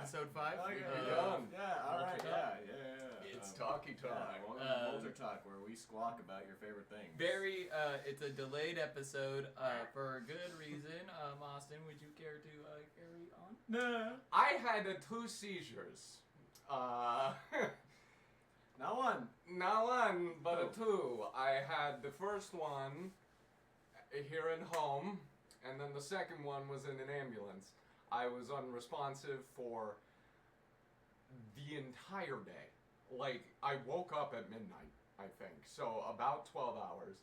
episode 5. Oh, Yeah, alright, yeah. It's Talky Talk. Welcome to VultureTalk, where we squawk about your favorite things. It's a delayed episode for a good reason. Mostyn, would you care to carry on? No. I had 2 seizures. Not one. Not one, but 2. I had the first one here at home, and then the second one was in an ambulance. I was unresponsive for the entire day. Like, I woke up at midnight, I think. So, about 12 hours.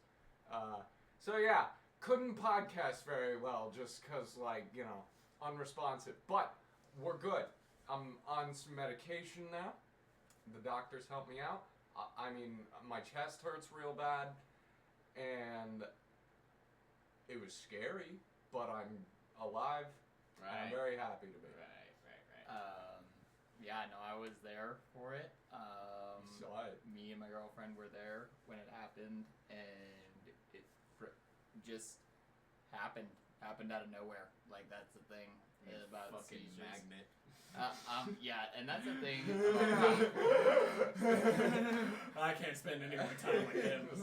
So yeah, couldn't podcast very well just because, like, you know, unresponsive. But, we're good. I'm on some medication now. The doctors helped me out. I mean, my chest hurts real bad. And it was scary, but I'm alive. Right. And I'm very happy to be. Right. Yeah, no, I was there for it. Saw it. Me and my girlfriend were there when it happened, and it just happened out of nowhere. Like, that's the thing about fucking seizures. magnet. Yeah, and that's the thing. I can't spend any more time with him. This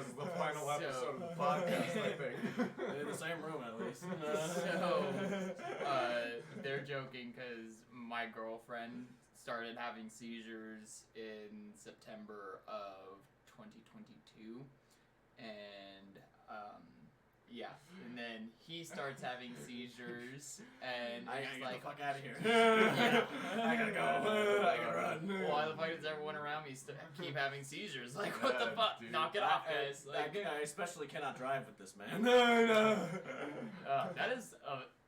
is the final episode of the podcast, I think. They're in the same room, at least. So, they're joking because my girlfriend started having seizures in September of 2022, and yeah, and then he starts having seizures, and I it's gotta like, get the fuck out of here. yeah. I gotta go. I gotta run. Why the fuck does everyone around me keep having seizures? Like, what the fuck? Dude. Knock it off, guys. Like, I especially cannot drive with this man. that is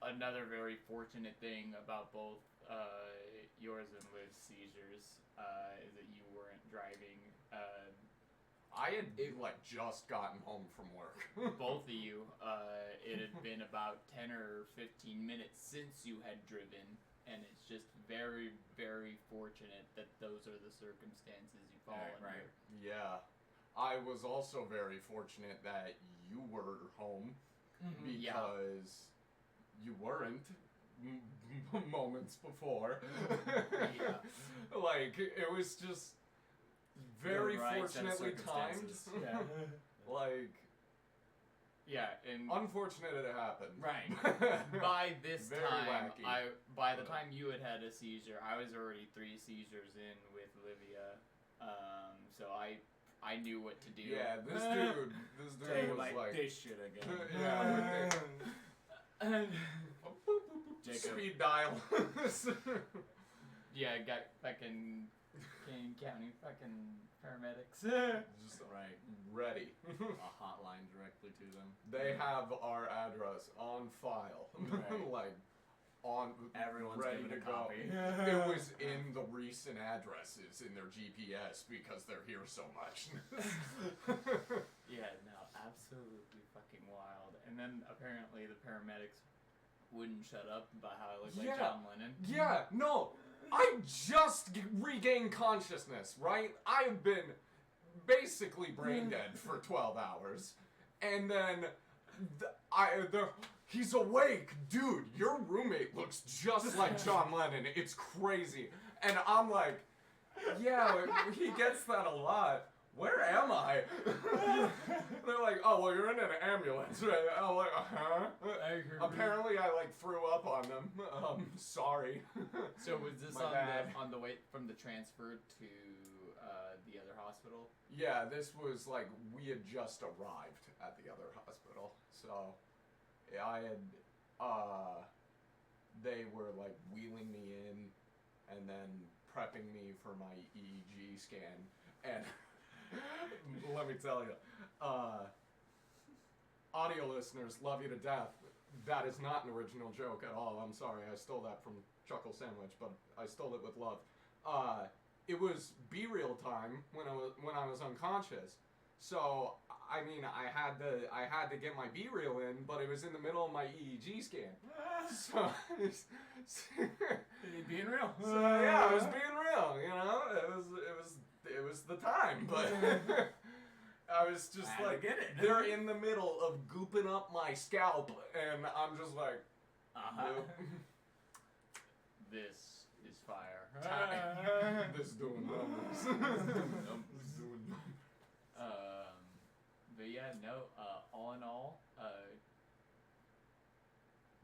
another very fortunate thing about both yours and Liv's seizures, is that you weren't driving. I had, just gotten home from work. Both of you, it had been about 10 or 15 minutes since you had driven, and it's just very, very fortunate that those are the circumstances you fall under. Right. Yeah. I was also very fortunate that you were home, because you weren't moments before. Yeah. Like, it was just very fortunately timed. Yeah. Like, Yeah, and unfortunate it happened. right. By this Very time, wacky. by the time you had a seizure, I was already 3 seizures in with Livia, so I knew what to do. Yeah, this dude Take was like like, this shit again. yeah, Jacob. speed dial. Yeah, I got fucking Kane County fucking paramedics. Just Right. ready. A hotline directly to them. They have our address on file. Right. Like, on Everyone's ready given to a go. copy. It was in the recent addresses in their GPS because they're here so much. Yeah, no, absolutely fucking wild. And then apparently the paramedics wouldn't shut up about how I look like Yeah. John Lennon. Yeah, no, I just regained consciousness, right? I've been basically brain dead for 12 hours, and then he's awake, dude. Your roommate looks just like John Lennon. It's crazy, and I'm like, yeah, he gets that a lot. Where am I? They're like, oh, well, you're in an ambulance, right? I'm like, Apparently, I, threw up on them. Sorry. So was this My bad. on the way from the transfer to the other hospital? Yeah, this was, we had just arrived at the other hospital. So, I had, they were, wheeling me in and then prepping me for my EEG scan. And... let me tell you, audio listeners, love you to death. That is not an original joke at all. I'm sorry, I stole that from Chuckle Sandwich, but I stole it with love. It was B-reel time when I was unconscious. So, I mean, I had to get my B-reel in, but it was in the middle of my EEG scan. So, You being real? so yeah, I was being real, you know? It was the time, but I was just I get it. they're in the middle of gooping up my scalp, and I'm just like, Uh-huh. nope. this is fire. This doing numbers. This doing numbers. But yeah, no. All in all,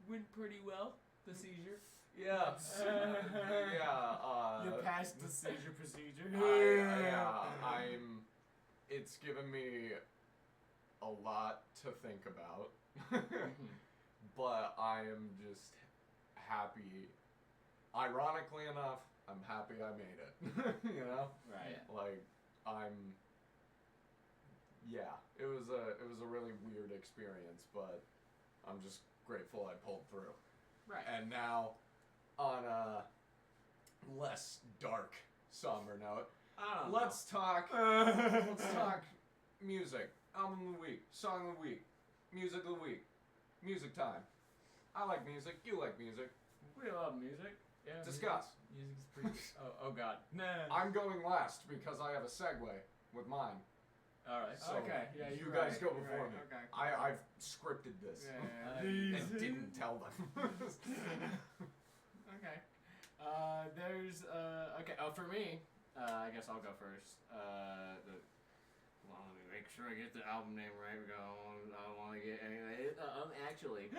went pretty well. The seizure. Yeah. You passed the seizure procedure. It's given me a lot to think about, but I am just happy. Ironically enough, I'm happy I made it. You know, Right. like it was a really weird experience, but I'm just grateful I pulled through. Right. And now, on a less dark, somber note, let's talk music. Album of the week, song of the week, music of the week, music time. I like music. You like music. We love music. Yeah. Discuss. Music's pretty. Oh God. Nah. I'm going last because I have a segue with mine. All right. So Okay, yeah, you you're guys right, go you're before right, me. okay. I've scripted this and didn't tell them. Okay. There's okay. Oh, for me, I guess I'll go first. Well, let me make sure I get the album name right. Because I don't want to get anyway. Actually.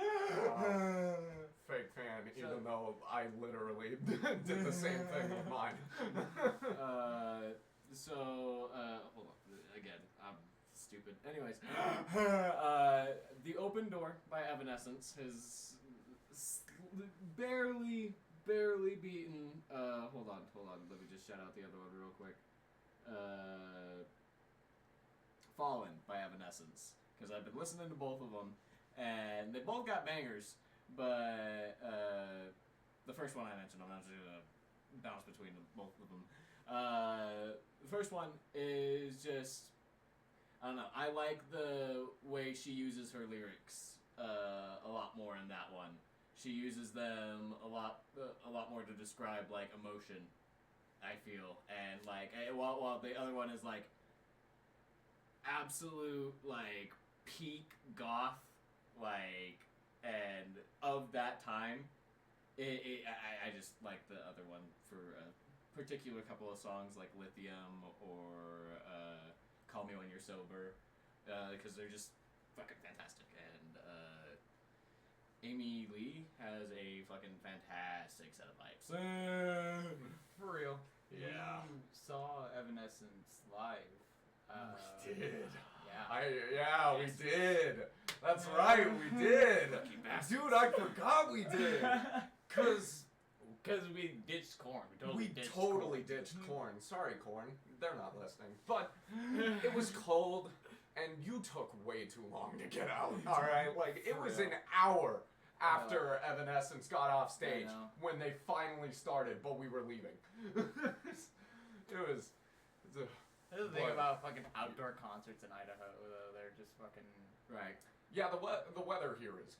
Fake fan, even though I literally did the same thing with mine. Hold on. Again, I'm stupid. Anyways, The Open Door by Evanescence has barely beaten. Hold on. Let me just shout out the other one real quick. Fallen by Evanescence, because I've been listening to both of them, and they both got bangers. But the first one I mentioned, I'm not just gonna bounce between both of them. The first one is just, I don't know. I like the way she uses her lyrics a lot more in that one. She uses them a lot more to describe like emotion, I feel, and like while the other one is like absolute like peak goth, like, and of that time. I just like the other one for a particular couple of songs like Lithium or Call Me When You're Sober, because they're just fucking fantastic. And Amy Lee has a fucking fantastic set of vibes. For real. Yeah. You saw Evanescence live. We did. Yeah. We did. That's right, we did. Lucky bastards. Dude, I forgot we did. Cause we ditched Korn. we totally ditched Korn. Sorry, Korn. They're not listening. But it was cold, and you took way too long to get out. All right, like it was an hour after Evanescence got off stage when they finally started, but we were leaving. It was. That's the thing about fucking outdoor concerts in Idaho, though. They're just fucking Right. Yeah, the weather here is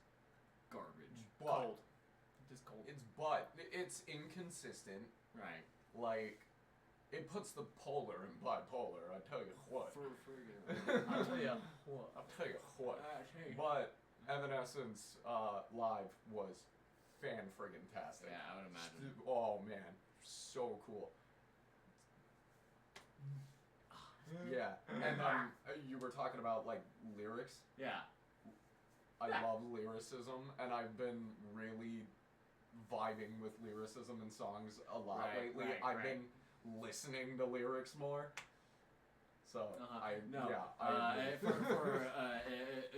Garbage. cold. Just cold. It's inconsistent. Right. Like, it puts the polar in bipolar. I tell you what. I'll tell you what. I'll tell you what. But Evanescence live was fan-friggin-tastic. Yeah, I would imagine. Oh man, so cool. Yeah, and you were talking about like lyrics. Yeah. I love lyricism, and I've been really vibing with lyricism in songs a lot lately. I've been listening to lyrics more. So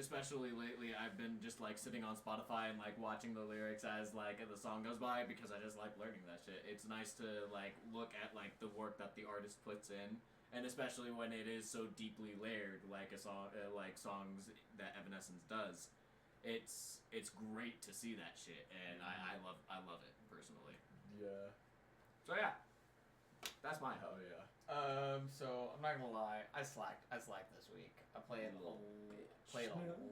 especially lately, I've been just like sitting on Spotify and like watching the lyrics as like the song goes by, because I just like learning that shit. It's nice to like look at like the work that the artist puts in. And especially when it is so deeply layered, like a song, like songs that Evanescence does, it's great to see that shit, and I love it personally. Yeah. So yeah, that's mine. Oh yeah. So I'm not gonna lie, I slacked this week. I played a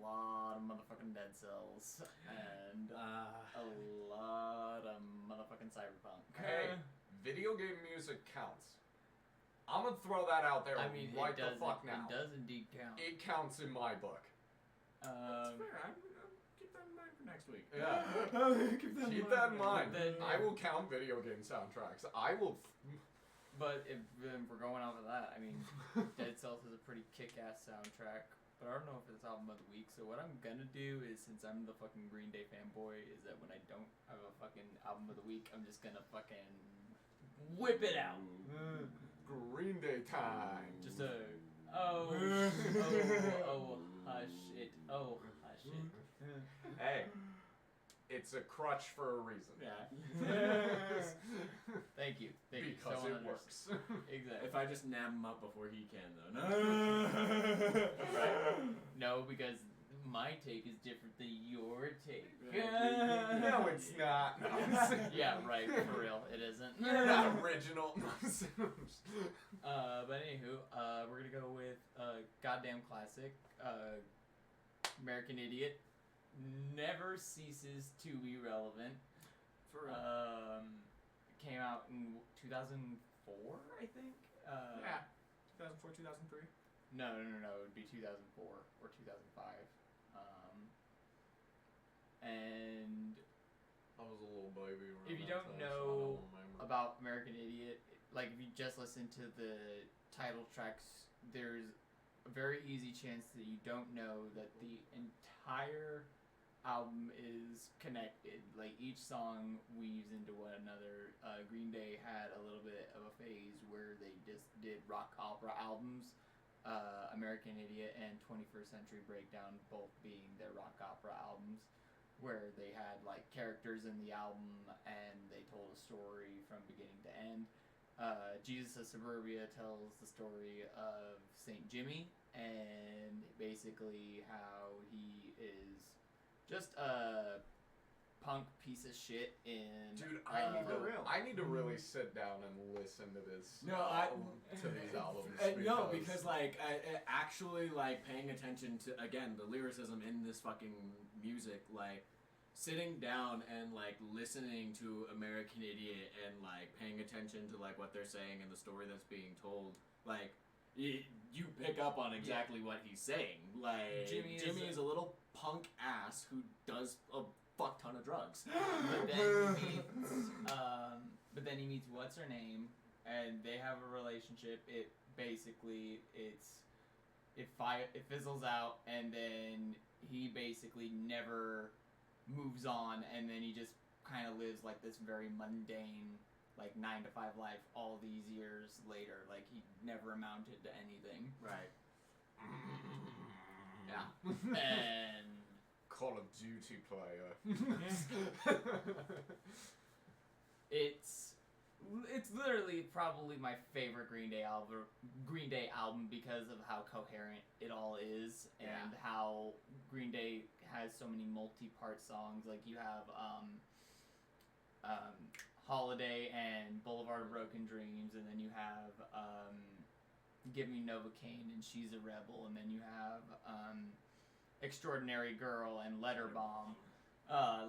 lot of motherfucking Dead Cells and a lot of motherfucking Cyberpunk. Hey, video game music counts. I'm gonna throw that out there I mean, right the fuck now. It does indeed count. It counts in my book. That's fair. I keep that in mind for for next week. Yeah. Keep that in mind. Then- I will count video game soundtracks. I will. But if we're going off of that, I mean, Dead Cells is a pretty kick-ass soundtrack. But I don't know if it's album of the week. So what I'm gonna do is, since I'm the fucking Green Day fanboy, is that when I don't have a fucking album of the week, I'm just gonna fucking whip it out. Green Day time. Just a oh hush it, oh hush it. Hey, it's a crutch for a reason. Thank you. Because Someone it works. Exactly. If I just nab him up before he can, though. No. No, because my take is different than your take. No, it's not. Yeah, right. For real, it isn't. You're not original. But anywho, we're gonna go with goddamn classic, American Idiot. Never ceases to be relevant. For real. Came out in 2004, I think. Yeah. 2004, 2003. No. It would be 2004 or 2005. And I was a little baby. if you don't know about American Idiot, like if you just listen to the title tracks, there's a very easy chance that you don't know that the entire album is connected. Like each song weaves into one another. Green Day had a little bit of a phase where they just did rock opera albums. American Idiot and 21st Century Breakdown both being their rock opera albums, where they had like characters in the album and they told a story from beginning to end. Jesus of Suburbia tells the story of Saint Jimmy and basically how he is just a punk piece of shit in. Dude, I I need to really sit down and listen to this. No, to these albums. No, because like actually like paying attention to again the lyricism in this fucking music, like sitting down and like listening to American Idiot and like paying attention to like what they're saying and the story that's being told, like you pick up on exactly what he's saying. Like Jimmy is a little punk ass who does a fuck ton of drugs. But then he meets what's her name, and they have a relationship. It fizzles out, and then he basically never moves on, and then he just kind of lives like this very mundane, like 9-to-5 life all these years later. Like he never amounted to anything. Right. Yeah. And Call of Duty player. It's literally probably my favorite Green Day album because of how coherent it all is and how Green Day has so many multi-part songs. Like you have Holiday and Boulevard of Broken Dreams, and then you have Give Me Novocaine and She's a Rebel, and then you have Extraordinary Girl and Letter Bomb.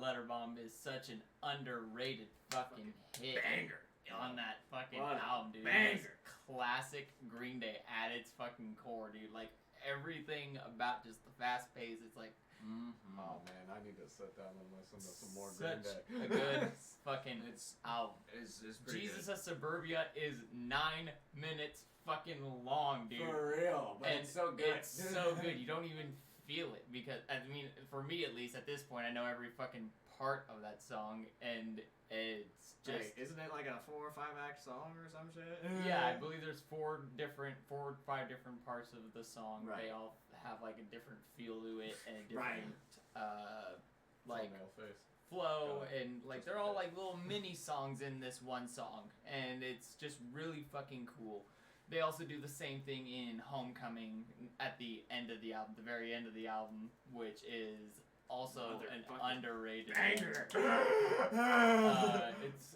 Letter Bomb is such an underrated fucking hit banger on that fucking what album, dude. banger. It's classic Green Day at its fucking core, dude. Like everything about just the fast pace. It's like, Oh man, I need to sit down and listen to some more such Green Day. a good fucking album. It's pretty Jesus good. of Suburbia is 9 minutes fucking long, dude. For real, but And it's so good. It's so good. You don't even feel it because, I mean, for me at least at this point, I know every fucking part of that song, and it's just. Wait, isn't it like a 4 or 5 act song or some shit? Yeah, I believe there's 4 or 5 different parts of the song. Right. They all have like a different feel to it and a different like Thumbnail face. flow, and like they're all like little mini songs in this one song, and it's just really fucking cool. They also do the same thing in Homecoming at the end of the album, the very end of the album, which is also an underrated banger. It's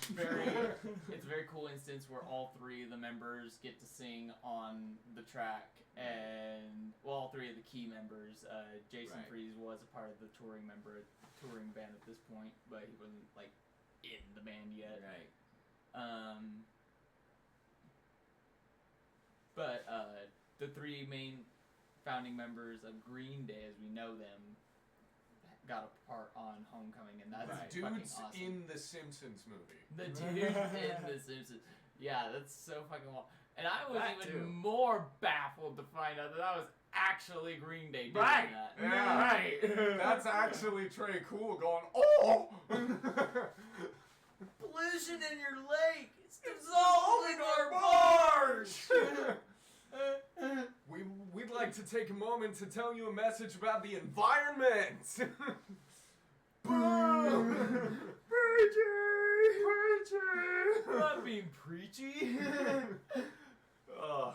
it's a very cool instance where all 3 of the members get to sing on the track, and well, all 3 of the key members. Jason Freeze was a part of the touring band at this point, but he wasn't like in the band yet. Right. But the 3 main founding members of Green Day, as we know them, got a part on Homecoming, and that's Right. fucking Dude's awesome. in the Simpsons movie. The dude in The Simpsons. Yeah, that's so fucking wild. And I was That even too. more baffled to find out that was actually Green Day doing Right. that. Yeah. Right. That's actually Trey Cool going, oh! Pollution in your lake. It's dissolving our barge. We'd like to take a moment to tell you a message about the environment. Boom! Preachy! Not being preachy. Ugh.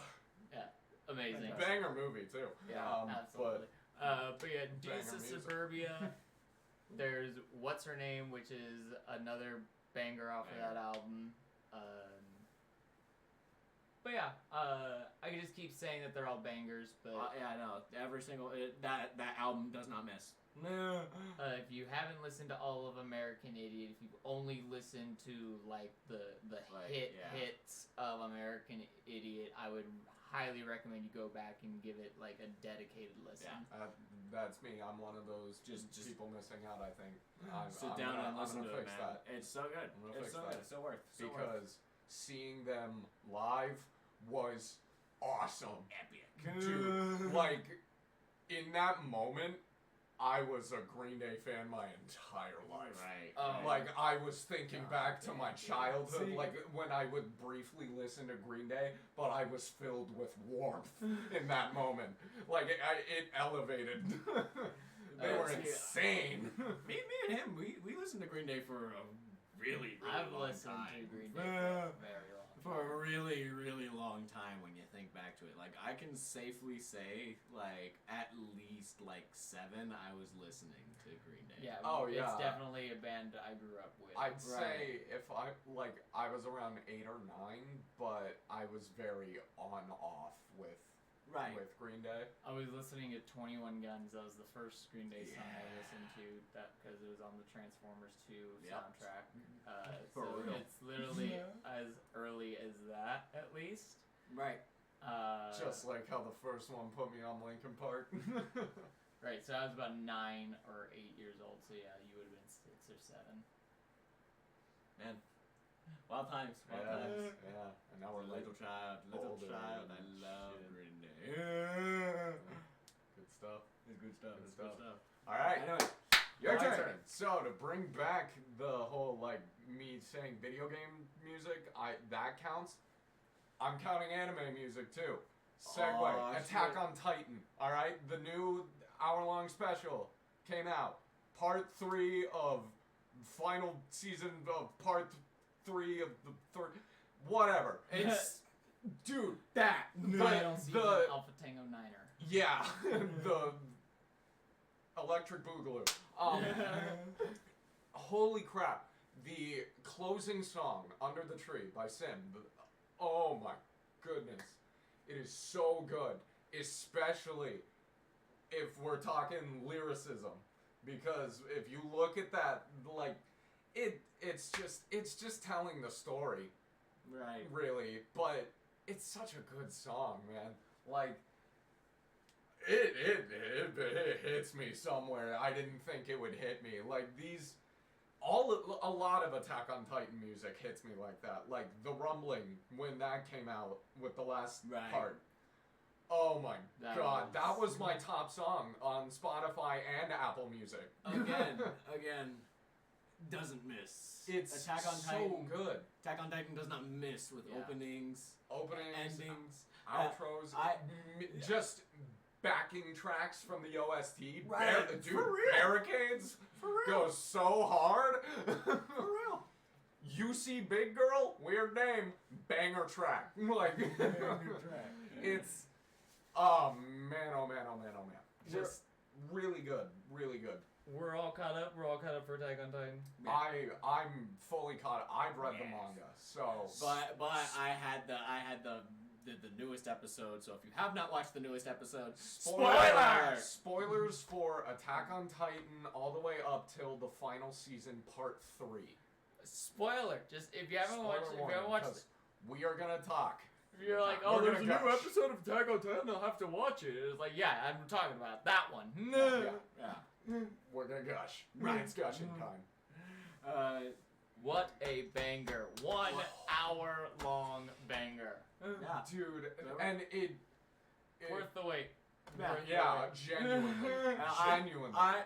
Amazing. Banger movie too. Yeah, absolutely. But yeah, Deuce banger of music. Suburbia. There's What's Her Name, which is another banger off of that album. But yeah, I can just keep saying that they're all bangers, but Yeah, I know. Every single that album does not miss. if you haven't listened to all of American Idiot, if you've only listened to like the hits of American Idiot, I would highly recommend you go back and give it like a dedicated listen. Yeah. That's me. I'm one of those Just people missing out, I think. Sit down and listen I'm to gonna it, fix man. that. It's so good. I'm gonna It's fix so that. good. It's so worth. So worth. Because seeing them live was awesome. Epic. Dude, like, in that moment, I was a Green Day fan my entire life. Right. Oh. Like, I was thinking God back to damn, my dude. childhood, See- like, when I would briefly listen to Green Day, but I was filled with warmth in that moment. Like, it elevated. They were see, insane. me and him, we listened to Green Day for a really I've long listened time. to Green Day for a very long time. For a really, really long time when you think back to it. Like, I can safely say, like, at least, like, 7, I was listening to Green Day. Yeah, Oh, it's yeah. definitely a band I grew up with. I'd say if I was around 8 or 9, but I was very on-off with Green Day. I was listening to 21 Guns. That was the first Green Day song I listened to, that because it was on the Transformers 2 soundtrack. For So real. it's literally as early as that, at least. Right. Just like how the first one put me on Linkin Park. Right, so I was about 9 or 8 years old, so yeah, you would have been 6 or 7. Man. Wild times. Wild times. Yeah, and now we're like Little child. older I and love shit. Green Day. good stuff. It's good stuff. Good It's good stuff. stuff. All right, Anyway, your my turn. So to bring back the whole like me saying video game music, that counts. I'm counting anime music too. Segue. Aw, Attack shit. on Titan. All right, the new hour-long special came out. Part 3 of final season of part 3 of the third. Whatever. It's dude. That Final season the Alpha Tango Niner. yeah the Electric Boogaloo. Holy crap! The closing song "Under the Tree" by Sim. Oh my goodness, it is so good, especially if we're talking lyricism. Because if you look at that, like, it's just telling the story, right. really. But it's such a good song, man. Like, it hits me somewhere I didn't think it would hit me. Like a lot of Attack on Titan music hits me like that. Like the rumbling when that came out with the last Right. part. Oh my That god, was- that was my top song on Spotify and Apple Music. Again, doesn't miss. It's Attack on so Titan. good. Attack on Titan does not miss with Yeah. openings, Openings, endings. outros, just backing tracks from the OST. Right, Dude, for real. Barricades For real. goes so hard. For real. You see Big Girl, weird name, banger track. Like, it's, oh man, oh man, oh man, oh man. Just really good, really good. We're all caught up. We're all caught up for Attack on Titan. I'm fully caught. I've read the manga, so. But I had the newest episode. So if you have not watched the newest episode, Spoilers for Attack on Titan all the way up till the final season, part 3. Spoiler. Just if you haven't watched, Spoiler if you haven't warning, watched, 'cause we are gonna talk. if you're like, We're oh, there's a gonna new gush. episode of Attack on Titan, I'll have to watch it. It's like, yeah, I'm talking about that one. Yeah. Yeah. we're gonna gush. Ryan's gushing time. What a banger. 1 hour long banger. Yeah. Dude, and it Worth the wait. yeah, genuinely. Genuinely. I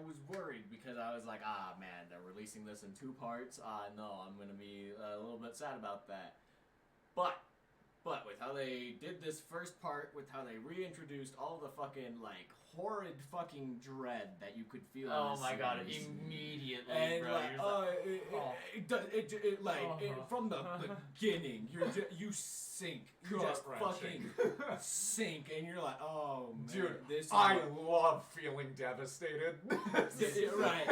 was worried because I was like, man, they're releasing this in 2 parts. No, I'm gonna be a little bit sad about that. But with how they did this first part, with how they reintroduced all the fucking like horrid fucking dread that you could feel. Oh in my this god, series. immediately, And bro. like, from the beginning, you sink, you just fucking sink, and you're like, oh man, dude, this. I love feeling devastated. Right.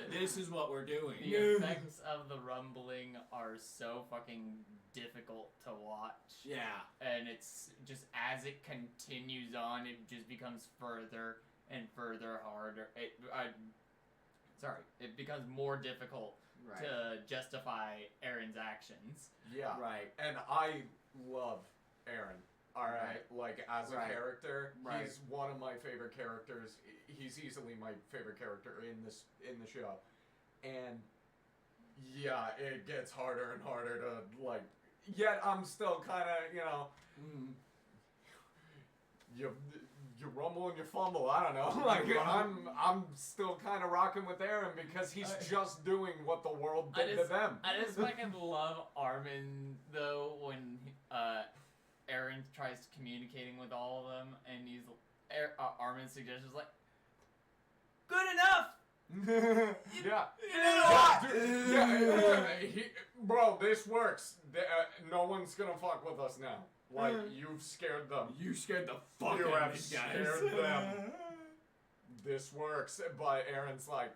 This is what we're doing. The effects of the rumbling are so fucking difficult to watch. Yeah. And it's just as it continues on, it just becomes further and further harder. It becomes more difficult to justify Aaron's actions. Yeah. Right. And I love Aaron. Alright. Like, as a character, he's one of my favorite characters. He's easily my favorite character in the show. And yeah, it gets harder and harder to, like, yet I'm still kind of, you know, you rumble and you fumble. I don't know. Like, I'm still kind of rocking with Aaron because he's just doing what the world did to them. I just fucking love Armin though when Aaron tries communicating with all of them, and Armin's suggestion is like, good enough. Bro, this works. No one's gonna fuck with us now. Like, you've scared them. You scared the fuck You out have of these guys. scared them. This works. But Aaron's like,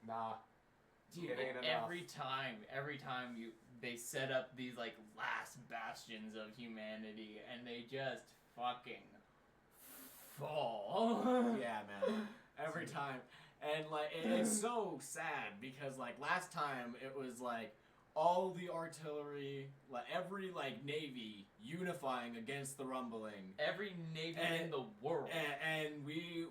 nah. Dude, it ain't enough. every time they set up these like last bastions of humanity, and they just fucking fall. Yeah, man. Every time. And like it's so sad because like last time it was like all the artillery, like every like navy unifying against the rumbling. Every navy in the world. And we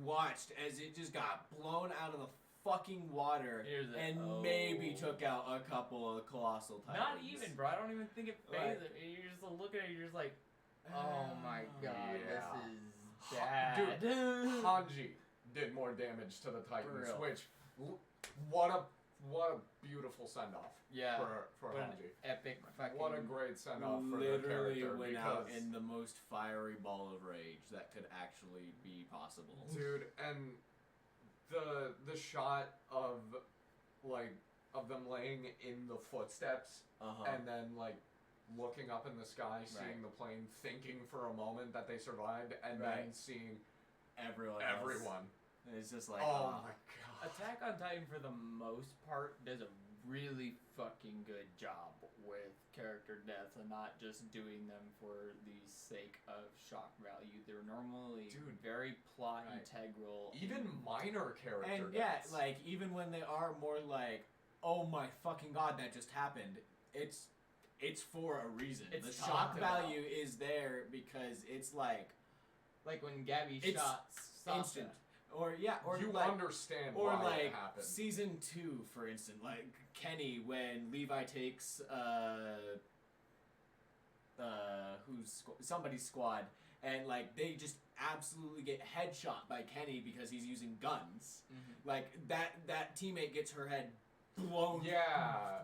watched as it just got blown out of the fucking water and maybe took out a couple of colossal titans. Not even, bro. I don't even think it phases it. You're just looking at it, you're just like, oh my god, this is bad. Dude, Hanji did more damage to the Titans, which what a beautiful send off. Yeah, for Hanji. Epic fucking. What a great send off for the literally character. Went out in the most fiery ball of rage that could actually be possible. Dude, and the shot of them laying in the footsteps and then like looking up in the sky, seeing the plane, thinking for a moment that they survived, and then seeing everyone. It's just like, oh my god. Attack on Titan, for the most part, does a really fucking good job with character deaths and not just doing them for the sake of shock value. They're normally very plot integral. Even minor character and deaths. like even when they are more like, oh my fucking god, that just happened. It's for a reason. The shock value is there because it's like when Gabby shot instant. Or you like, understand or why like it happened. season 2, for instance, like Kenny when Levi takes somebody's squad, and like they just absolutely get headshot by Kenny because he's using guns. Like that teammate gets her head blown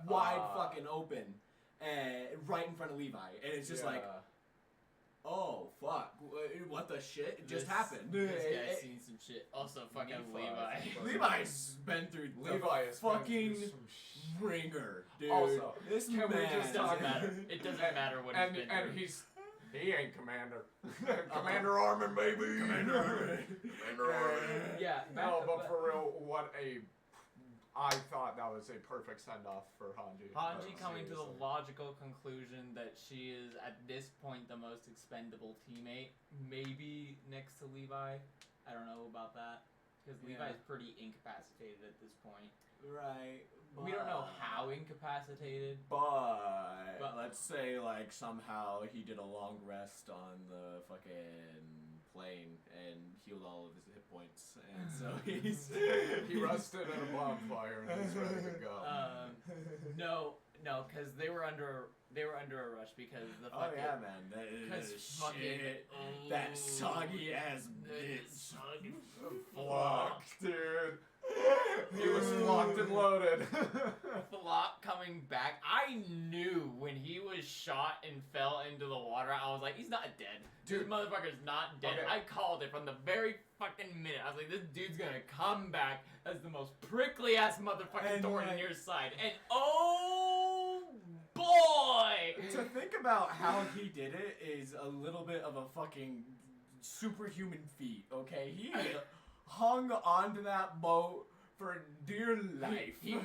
wide fucking open, right in front of Levi, and it's just like, oh fuck! What the shit just happened? This guy's seen some shit. Also, fucking Levi. Levi's been through fucking ringer, dude. Also, this can man we just talk doesn't matter. It doesn't matter what he's been through. And he ain't commander. Commander Armin, baby. Commander Armin. Yeah. No, but for real, I thought that was a perfect send-off for Hanji. Hanji coming to the logical conclusion that she is, at this point, the most expendable teammate. Maybe next to Levi. I don't know about that. Because Levi's pretty incapacitated at this point. Right. We don't know how incapacitated. But let's say, like, somehow he did a long rest on the fucking plane and healed all of his hit points, and so he's He rusted at a bonfire and he's ready to go. No, because they were under a rush because the oh fucking yeah, man, that is shit. That soggy ass bitch. Fuck, dude. He was locked and loaded. Flop coming back. I knew when he was shot and fell into the water, I was like, he's not dead. Dude, this motherfucker's not dead. Okay. I called it from the very fucking minute. I was like, this dude's gonna come back as the most prickly ass motherfucking thorn in your side. And oh boy! To think about how he did it is a little bit of a fucking superhuman feat, okay? He hung onto that boat for dear life. He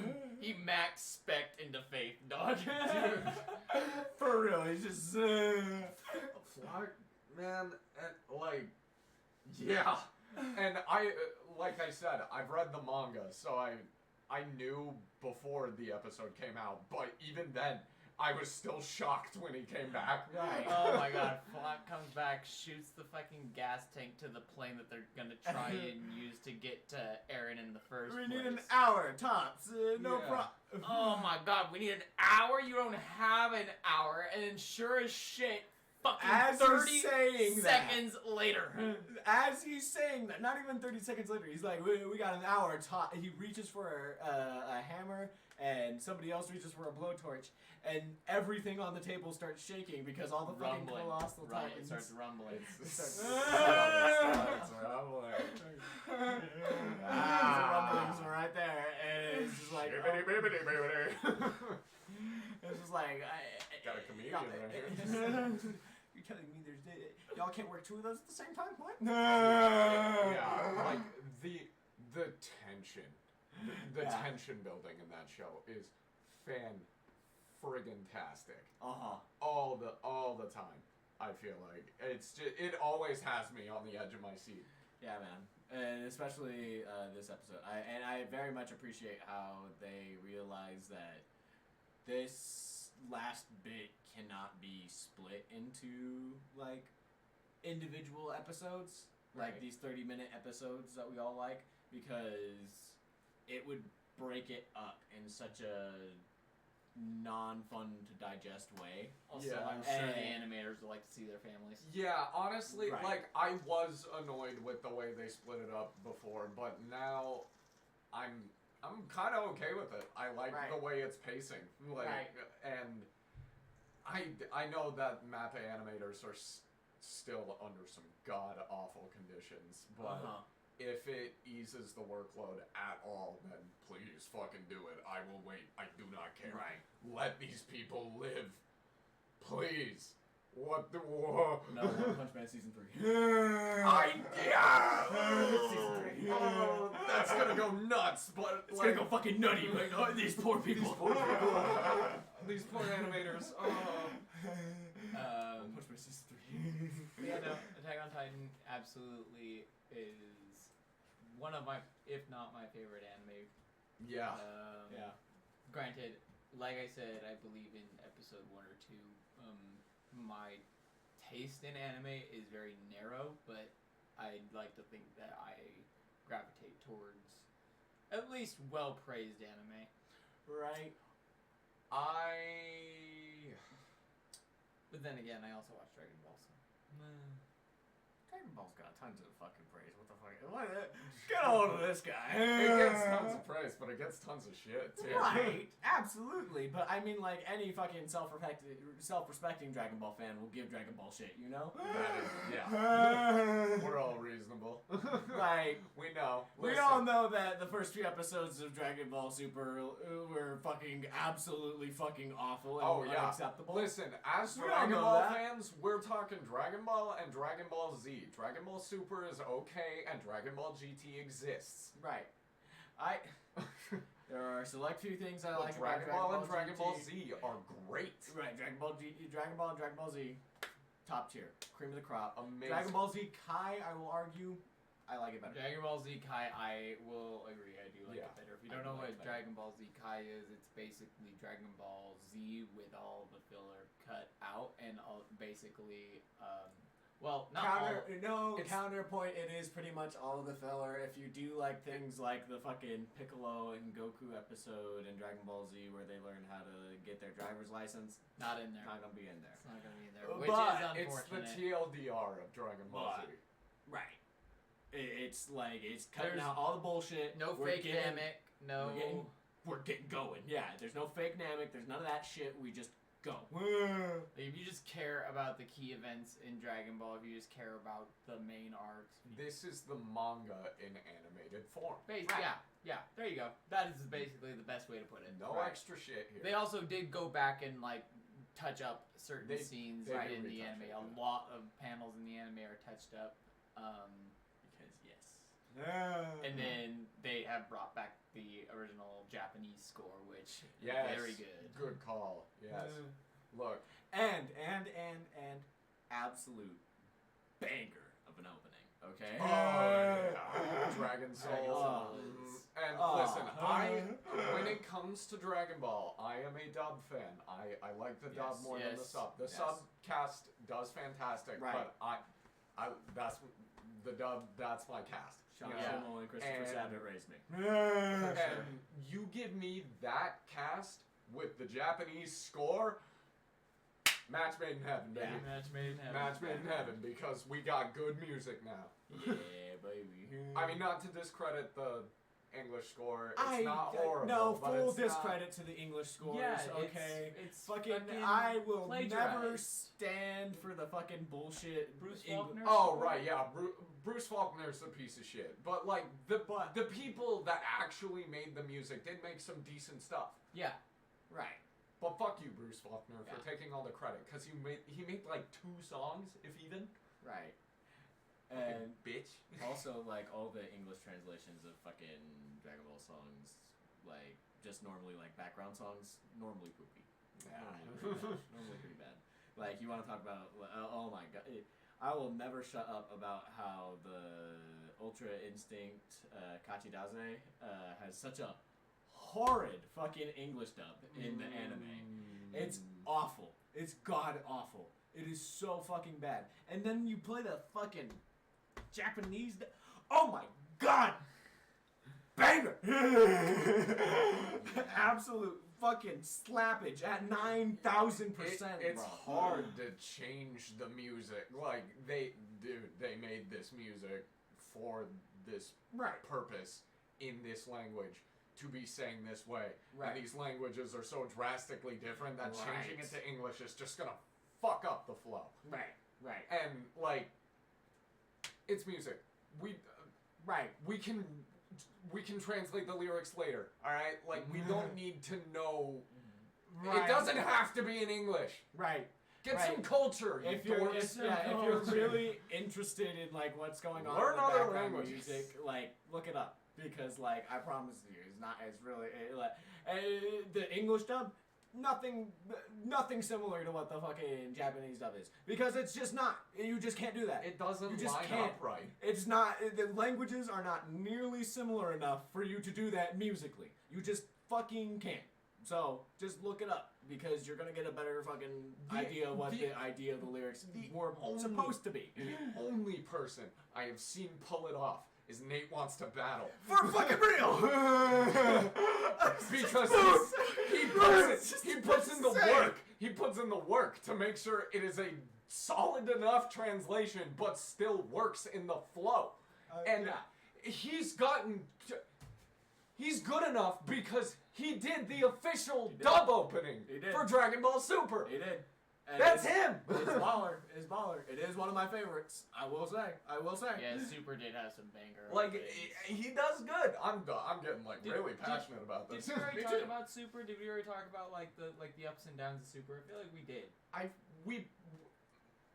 max spec'd into faith, dog. Dude, for real, he's just Fuck, man, and like, yeah. And I, like I said, I've read the manga, so I knew before the episode came out, but even then, I was still shocked when he came back. Right. Oh my god, Flop comes back, shoots the fucking gas tank to the plane that they're gonna try and use to get to Eren in the first place. We need an hour, tops, no Yeah. problem. Oh my god, we need an hour? You don't have an hour, and then sure as shit, fucking As 30 he's saying that. seconds later. As he's saying that, not even 30 seconds later, he's like, we got an hour. He reaches for a hammer, and somebody else reaches for a blowtorch, and everything on the table starts shaking because all the fucking Rumbling. colossal Right, it titans. starts rumbling. It starts- starts rumbling. The rumblings are right there, and it's just like, it's just like, Got a comedian right here. You're telling me y'all can't work two of those at the same time? What? Yeah, like the tension, the Yeah. tension building in that show is friggin-tastic. Uh-huh. All the time. I feel like it always has me on the edge of my seat. Yeah, man. And especially this episode. I very much appreciate how they realize that this last bit cannot be split into, like, individual episodes. Like Right. these 30-minute episodes that we all like. Because it would break it up in such a non-fun to digest way. Also, Yeah. I'm sure the And- animators would like to see their families. Yeah, honestly, Right. like I was annoyed with the way they split it up before, but now I'm kind of okay with it. I like Right. the way it's pacing, like, Right. and I know that mappa animators are still under some god awful conditions, but Uh-huh. if it eases the workload at all, then please fucking do it. I will wait. I do not care. Right. Let these people live, please. What the? Whoa. No, One Punch Man Season 3. Yeah! Season 3. Oh, that's gonna go nuts, but It's gonna go fucking nutty. Like, oh, these poor people. These poor animators. Oh. One Punch Man Season 3. Yeah, no, Attack on Titan absolutely is one of my, if not my favorite anime. Yeah. Yeah. Granted, like I said, I believe in episode 1 or 2. My taste in anime is very narrow, but I'd like to think that I gravitate towards at least well-praised anime. Right. But then again, I also watch Dragon Ball, so. Dragon Ball's got tons of fucking praise. What the fuck? What? Get a hold of this guy. It gets tons of praise, but it gets tons of shit too. Right, absolutely. But I mean, like, any fucking self-respecting Dragon Ball fan will give Dragon Ball shit, you know? That is, yeah. We're all reasonable. Like, we know. we Listen. all know that the first few episodes of Dragon Ball Super were fucking absolutely fucking awful and Oh yeah. unacceptable. Listen, as We all Dragon know Ball that. fans, we're talking Dragon Ball and Dragon Ball Z. Dragon Ball Super is okay, and Dragon Ball GT exists. Right. There are select few things I But like Dragon about Ball and Dragon Ball GT. Z are great. Right, Dragon Ball and Dragon Ball Z, top tier, cream of the crop. Amazing. Dragon Ball Z Kai, I will argue, I like it better. Dragon Ball Z Kai, I will agree, I do like Yeah, it better. If you I don't do know like what it better. Dragon Ball Z Kai is, it's basically Dragon Ball Z with all the filler cut out, and basically, Well, not all. Counterpoint, it is pretty much all of the filler. If you do like things like the fucking Piccolo and Goku episode in Dragon Ball Z where they learn how to get their driver's license, Not in there. not gonna be in there. It's not gonna be in there, But which is it's the unfortunate. TLDR of Dragon Ball Z. Right. It's like, it's cutting There's out all the bullshit. No We're fake getting- Namek. No. We're getting going. Yeah, there's no fake Namek. There's none of that shit. We just go. If you just care about the key events in Dragon Ball, if you just care about the main arcs. This is the manga in animated form. Yeah, there you go. That is basically the best way to put it. No Right. extra shit here. They also did go back and like touch up certain They scenes do in the retouch anime. it, A yeah. lot of panels in the anime are touched up. Because yes. And then they have brought back the original Japanese score, which Yes. is very good. Good call. Yes. Look, And absolute banger of an opening. Okay. Dragon Soul. Soul Mm, is- And Oh. listen, when it comes to Dragon Ball, I am a dub fan. I like the dub Yes, more than the yes, sub. The yes. sub cast does fantastic, Right. but I that's the dub. That's my cast. Sean you know? Schimmel and Christopher And- Sabat raised me. And you give me that cast with the Japanese score, match made in heaven, baby. Yeah. Match made in heaven. Match made in heaven, because we got good music now. Yeah, baby. I mean, not to discredit the English score. It's not horrible. No, but full it's not- discredit to the English scores. Yeah, okay. It's Fucking, I will never plagiarized. stand for the fucking bullshit. Bruce Eng- Faulkner? Oh right, yeah. Bruce Faulkner's a piece of shit, but like the people that actually made the music did make some decent stuff. Yeah. Right. But fuck you, Bruce Faulkner, for Yeah. taking all the credit, because he made like 2 songs, if even. Right. Fucking And bitch. also, like, all the English translations of fucking Dragon Ball songs, like, just normally, like, background songs, normally poopy. Normally pretty bad. Like, you want to talk about, oh my god. I will never shut up about how the Ultra Instinct Kachidaze has such a horrid fucking English dub in the anime. It's awful. It's god awful. It is so fucking bad. And then you play the fucking Japanese. Oh my god! Banger! Absolute fucking slappage at 9,000%. It's bro. hard to change the music. Like they made this music for this Right. purpose in this language to be sang this way. Right. And these languages are so drastically different that changing Right. it to English is just gonna fuck up the flow. Right. Right. And like, it's music. Right. We can translate the lyrics later. All right, like we don't need to know. Right. It doesn't have to be in English. Right. Get Right. some culture. You If you're dorks. if you're really interested in like what's going on Learn in the other background languages. music, like look it up because like I promise you, it's really the English dub. Nothing similar to what the fucking Japanese dub is because it's just not. You just can't do that. It doesn't You just line can't. up right. It's not. The languages are not nearly similar enough for you to do that musically. You just fucking can't. So just look it up because you're gonna get a better fucking idea of what the idea of the lyrics were supposed to be. The only person I have seen pull it off is Nate Wants to Battle. For fucking real. Because he puts in the work. He puts in the work to make sure it is a solid enough translation, but still works in the flow. And he's good enough because he did the official dub opening He did. for Dragon Ball Super. He did. And That's it's- him. It's baller. It's baller. It is one of my favorites. I will say. Yeah, Super did have some banger. Like openings. he does good. I'm getting like Did- really did- passionate about Did this. we already Me talk too. about Super? Did we already talk about like the ups and downs of Super? I feel like we did.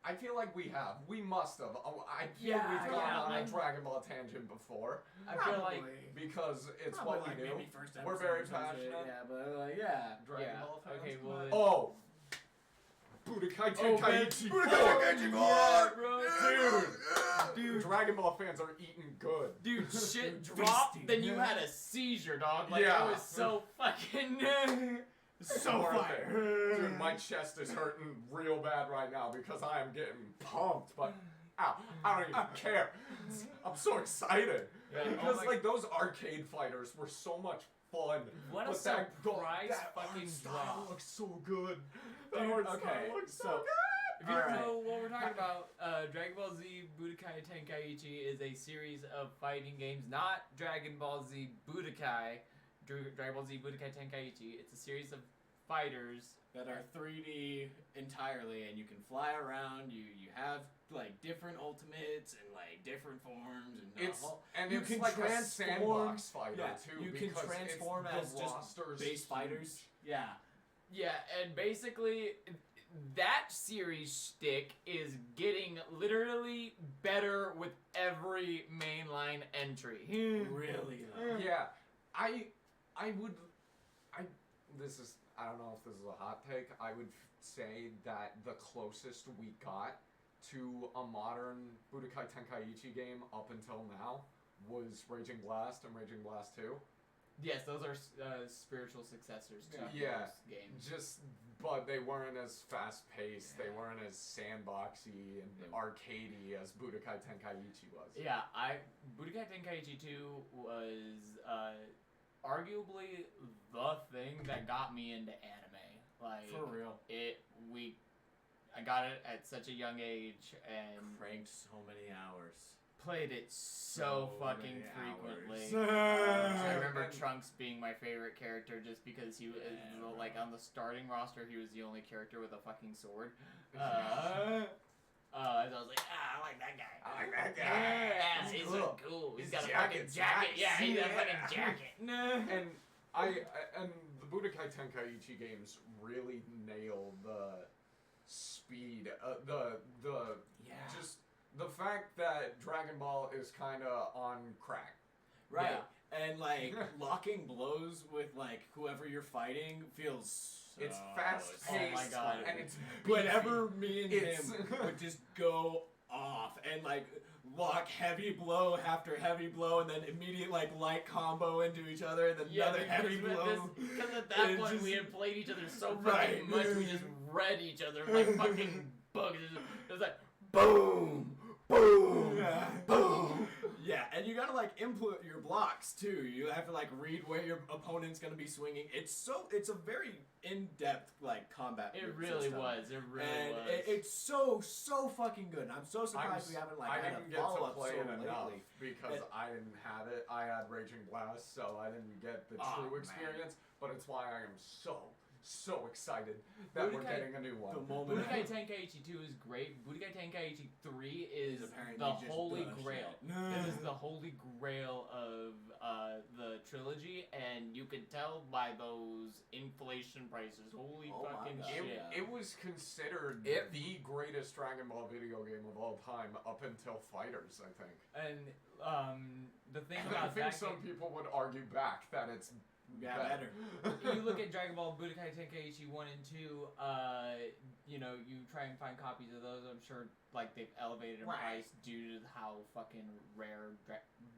I feel like we have. We must have. I feel Yeah, we've gone yeah, on a I'm- Dragon Ball tangent before I feel like because it's Probably what we like do. maybe first We're episode very or some shit. passionate. Yeah, but yeah. Dragon Yeah, Ball fans. okay, well, Oh, Budokai Tenkaichi 4. Budokai bro, Dude, Dragon Ball fans are eating good. dude, shit Dude, dropped. feasting. Then you had a seizure, dog. Like Yeah. it was so fucking. So Worth fire. it. Dude, my chest is hurting real bad right now because I am getting pumped. But ow. I don't even care. I'm so excited. Yeah, Because, oh my- like, those arcade fighters were so much fun. What a But surprise that fucking art style drop. looks so good. That Dude, art okay, style looks so so- good. If you don't Alright. know what we're talking about, Dragon Ball Z Budokai Tenkaichi is a series of fighting games, not Dragon Ball Z Budokai, Dragon Ball Z Budokai Tenkaichi. It's a series of fighters. that are 3D entirely, and you can fly around. You have like different ultimates and like different forms, and the It's whole- and you it's can like a transform- sandbox fighter yeah, too. you can because transform it's, as the just roster's base huge. fighters. Yeah, Yeah, and basically, that series shtick is getting literally better with every mainline entry. really. Yeah, I would, I don't know if this is a hot take. I would say that the closest we got to a modern Budokai Tenkaichi game up until now was Raging Blast and Raging Blast 2. Yes, those are spiritual successors to Yeah. those games. Just, but they weren't as fast paced. They weren't as sandboxy and arcadey as Budokai Tenkaichi was. Yeah, Budokai Tenkaichi 2 was arguably the thing that got me into anime. Like For real. I got it at such a young age and Cranked so many hours. played it so fucking many frequently. hours. I remember And- Trunks being my favorite character just because he was Yeah, like bro. on the starting roster he was the only character with a fucking sword. So I was like, I like that guy. I like that guy. Yeah, He's he's cool. so cool. He's His got a fucking jacket's jacket. nice. Yeah, he's got a Yeah. fucking jacket. And and the Budokai Tenkaichi games really nail the speed, the Yeah. just the fact that Dragon Ball is kind of on crack. Right. And like locking blows with like whoever you're fighting feels so It's fast paced. Oh my God. And it's Whenever me and It's- him would just go off and like lock heavy blow after heavy blow and then immediate like light combo into each other and then another heavy blow. Because at that And point just- we had played each other so fucking Right. much, we just read each other like fucking bugs. It was like, Boom! Boom! Boom! Yeah, and you gotta like input your blocks too. You have to like read where your opponent's gonna be swinging. It's a very in-depth like combat. it move really system. was. It really And was. it's so fucking good. And I'm so surprised we haven't like I had didn't a get to follow-up play so it enough lately. because And- I didn't have it. I had Raging Blast, so I didn't get the Oh, true man. experience. But it's why I am so excited that we're Budokai- getting a new one. The moment Budokai Tenkaichi 2 is great. Budokai Tenkaichi 3 is apparently the just holy the grail. shit. This is the holy grail of the trilogy, and you can tell by those inflation prices. Holy Oh my fucking God. shit! It was considered It- the greatest Dragon Ball video game of all time up until Fighters, I think. And the thing And I about think that some game, people would argue back that it's Yeah, better. you look at Dragon Ball Budokai Tenkaichi 1 and 2, you try and find copies of those. I'm sure like they've elevated in Right. price due to how fucking rare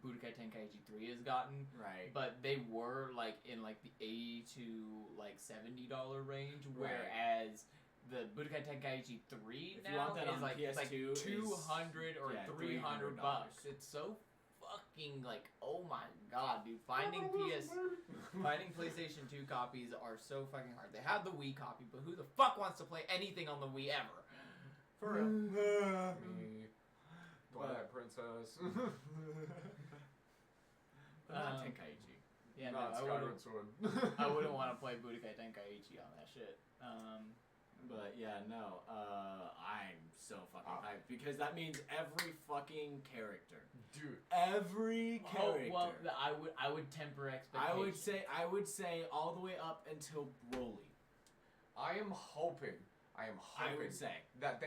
Budokai Tenkaichi 3 has gotten. Right. But they were like in like the $80 to like $70 range, Right. whereas the Budokai Tenkaichi 3 If you now want that is on like it's like PS2 is- 200 or yeah, $300 bucks. It's so fucking like, oh my god, dude! Finding PlayStation 2 copies are so fucking hard. They have the Wii copy, but who the fuck wants to play anything on the Wii ever? For real. me, Twilight Princess, But not Um, Tenkaichi. Yeah, no, not I Skyward wouldn't. Sword. I wouldn't want to play Budokai Tenkaichi on that shit. But yeah, no. I'm so fucking hyped because that means every fucking character. Dude, Every character. Oh, well, I would temper expectations. I would say all the way up until Broly. I am hoping I would say. that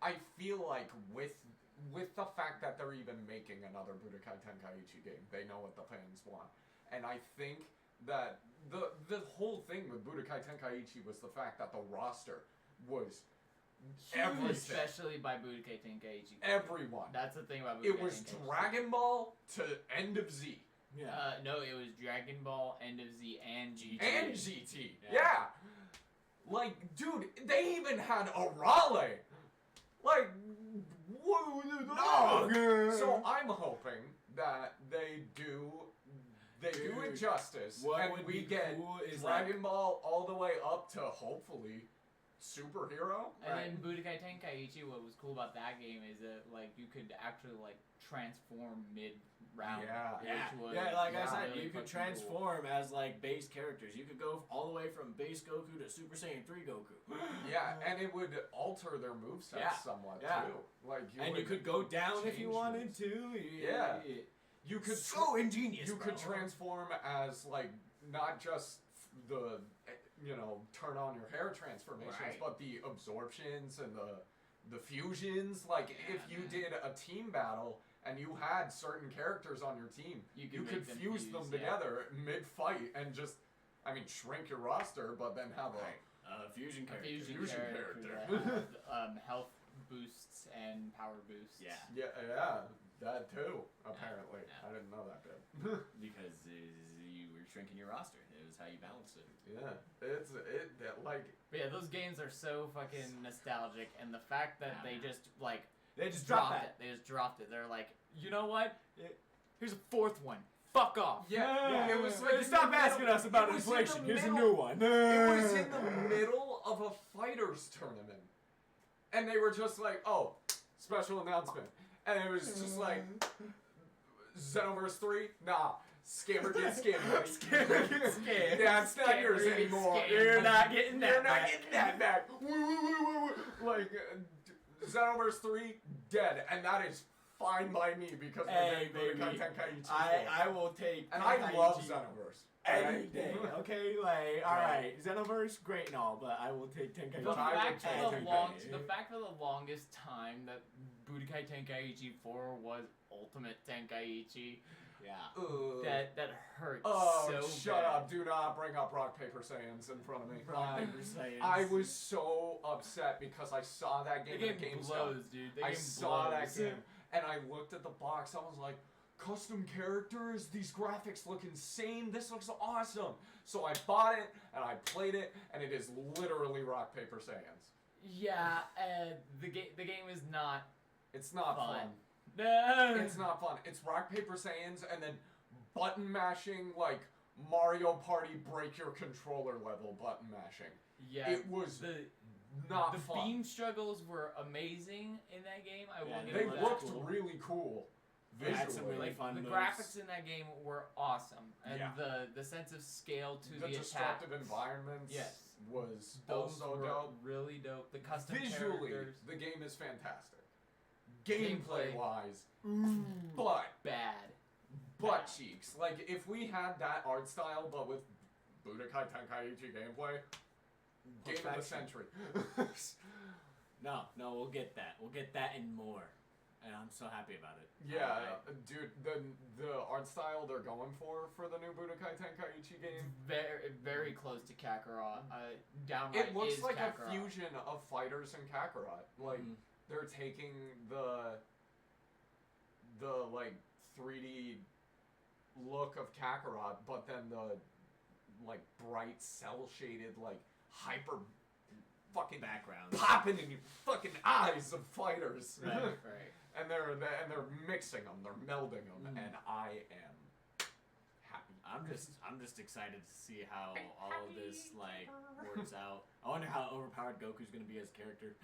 I feel like with the fact that they're even making another Budokai Tenkaichi game, they know what the fans want. And I think that the whole thing with Budokai Tenkaichi was the fact that the roster was everything. Especially by Budokai Tenkaichi. Everyone. That's the thing about Budokai It was Tenkaichi. Dragon Ball to End of Z. Yeah. No, it was Dragon Ball, End of Z, and GT. And GT. Yeah. Yeah. Like, dude, they even had a Raleigh. Like, No. So I'm hoping that they do it justice, What and would we be get cool is Dragon Ball all the way up to hopefully superhero. And then Budokai Tenkaichi, what was cool about that game is that like you could actually like transform mid-round. Like I said, really you could fucking transform as like base characters. You could go all the way from base Goku to Super Saiyan 3 Goku. Yeah, and it would alter their movesets somewhat too. Like you could go down if you change wanted these. to. You could so ingenious. You bro. could transform as like not just the turn on your hair transformations, but the absorptions and the fusions. Like if you did a team battle and you had certain characters on your team, you could fuse them together mid-fight and just, shrink your roster, but then have a fusion character. Fusion character. Health boosts and power boosts. Yeah, that too. Apparently, I didn't know that bit. Because you were shrinking your roster. It was how you balanced it. Yeah, But yeah, those games are so fucking nostalgic, and the fact that they just dropped it. They just dropped it. They're like, you know what? Here's a fourth one. Fuck off. Yeah. It was like stop asking us about inflation. Here's a new one. It was in the middle of a fighters tournament, and they were just like, "Oh, special announcement," and it was just like, "Xenoverse 3? Nah." Scammer gets scammed. Scammer gets scammed. Yeah, it's not yours anymore. You're not getting that back. Like, Xenoverse 3, dead. And that is fine by me because we're getting Budokai Tenkaichi 4. I will take And I love Xenoverse. Any day, okay? Like, alright, Xenoverse, great and all, but I will take Tenkaichi. The fact for the longest time that Budokai Tenkaichi 4 was Ultimate Tenkaichi, that hurts shut bad. up. Do not bring up Rock, Paper, Saiyans in front of me. Rock, Paper, Saiyans. I was so upset because I saw that game The at game GameStop. blows, dude. The I game saw blows. that game, and I looked at the box. I was like, custom characters? These graphics look insane. This looks awesome. So I bought it, and I played it, and it is literally Rock, Paper, Saiyans. Yeah, the game is not... It's not fun. No. It's not fun. It's Rock, Paper, Saiyans, and then button mashing, like Mario Party break your controller level button mashing. Yeah. It was not the fun. The beam struggles were amazing in that game. They looked really cool. Visually. Had some really fun the moves. graphics in that game were awesome, and the sense of scale to the destructive attacks. environments was Those also were dope. Really dope. The custom Visually, characters. the game is fantastic. Gameplay wise, but bad. Butt cheeks. Like if we had that art style, but with Budokai Tenkaichi gameplay, game of the century. No, we'll get that. We'll get that and more. And I'm so happy about it. Yeah, dude, the art style they're going for the new Budokai Tenkaichi game, very very close to Kakarot. Downright it looks is like Kakarot. a fusion of Fighters and Kakarot. Like they're taking the like 3D look of Kakarot, but then the like bright cell shaded like hyper fucking background popping in your fucking eyes of Fighters. Right. And they're mixing them, they're melding them, and I am happy. I'm just excited to see how all of this like works out. I wonder how overpowered Goku's gonna be as a character.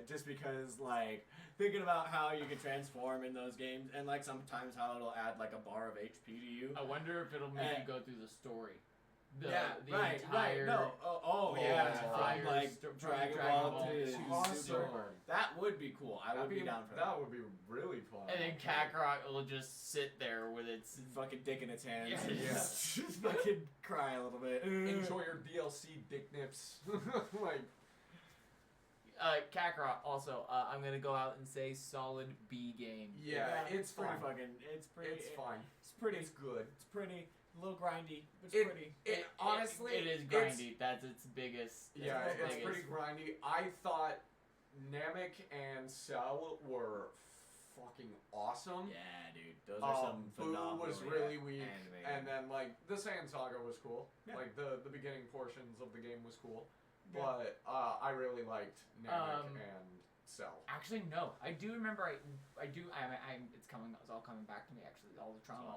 Just because like thinking about how you can transform in those games, and like sometimes how it'll add like a bar of HP to you. I wonder if it'll make you go through the story. The right. entire No. From like Dragon Ball to Awesome. Super. That would be cool. I would be down for that. That would be really fun. And then Kakarot will just sit there with its fucking dick in its hands. Yes. Just fucking cry a little bit. Enjoy your DLC dick nips. Like Kakarot also, I'm gonna go out and say solid B game. Yeah, it's pretty fine. It's pretty. It's fine. It's pretty. It's good. It's pretty. A little grindy, but it's pretty. Honestly, it is grindy. That's its biggest. Yeah, it's pretty grindy. I thought Namek and Cell were fucking awesome. Yeah, dude, those are some phenomenal. Boo was really weak, animated. and then like the Saiyan Saga was cool. Yeah. Like the beginning portions of the game was cool, but I really liked Namek and Cell. Actually, no. I do remember. I do. It's all coming back to me. Actually, all the trauma.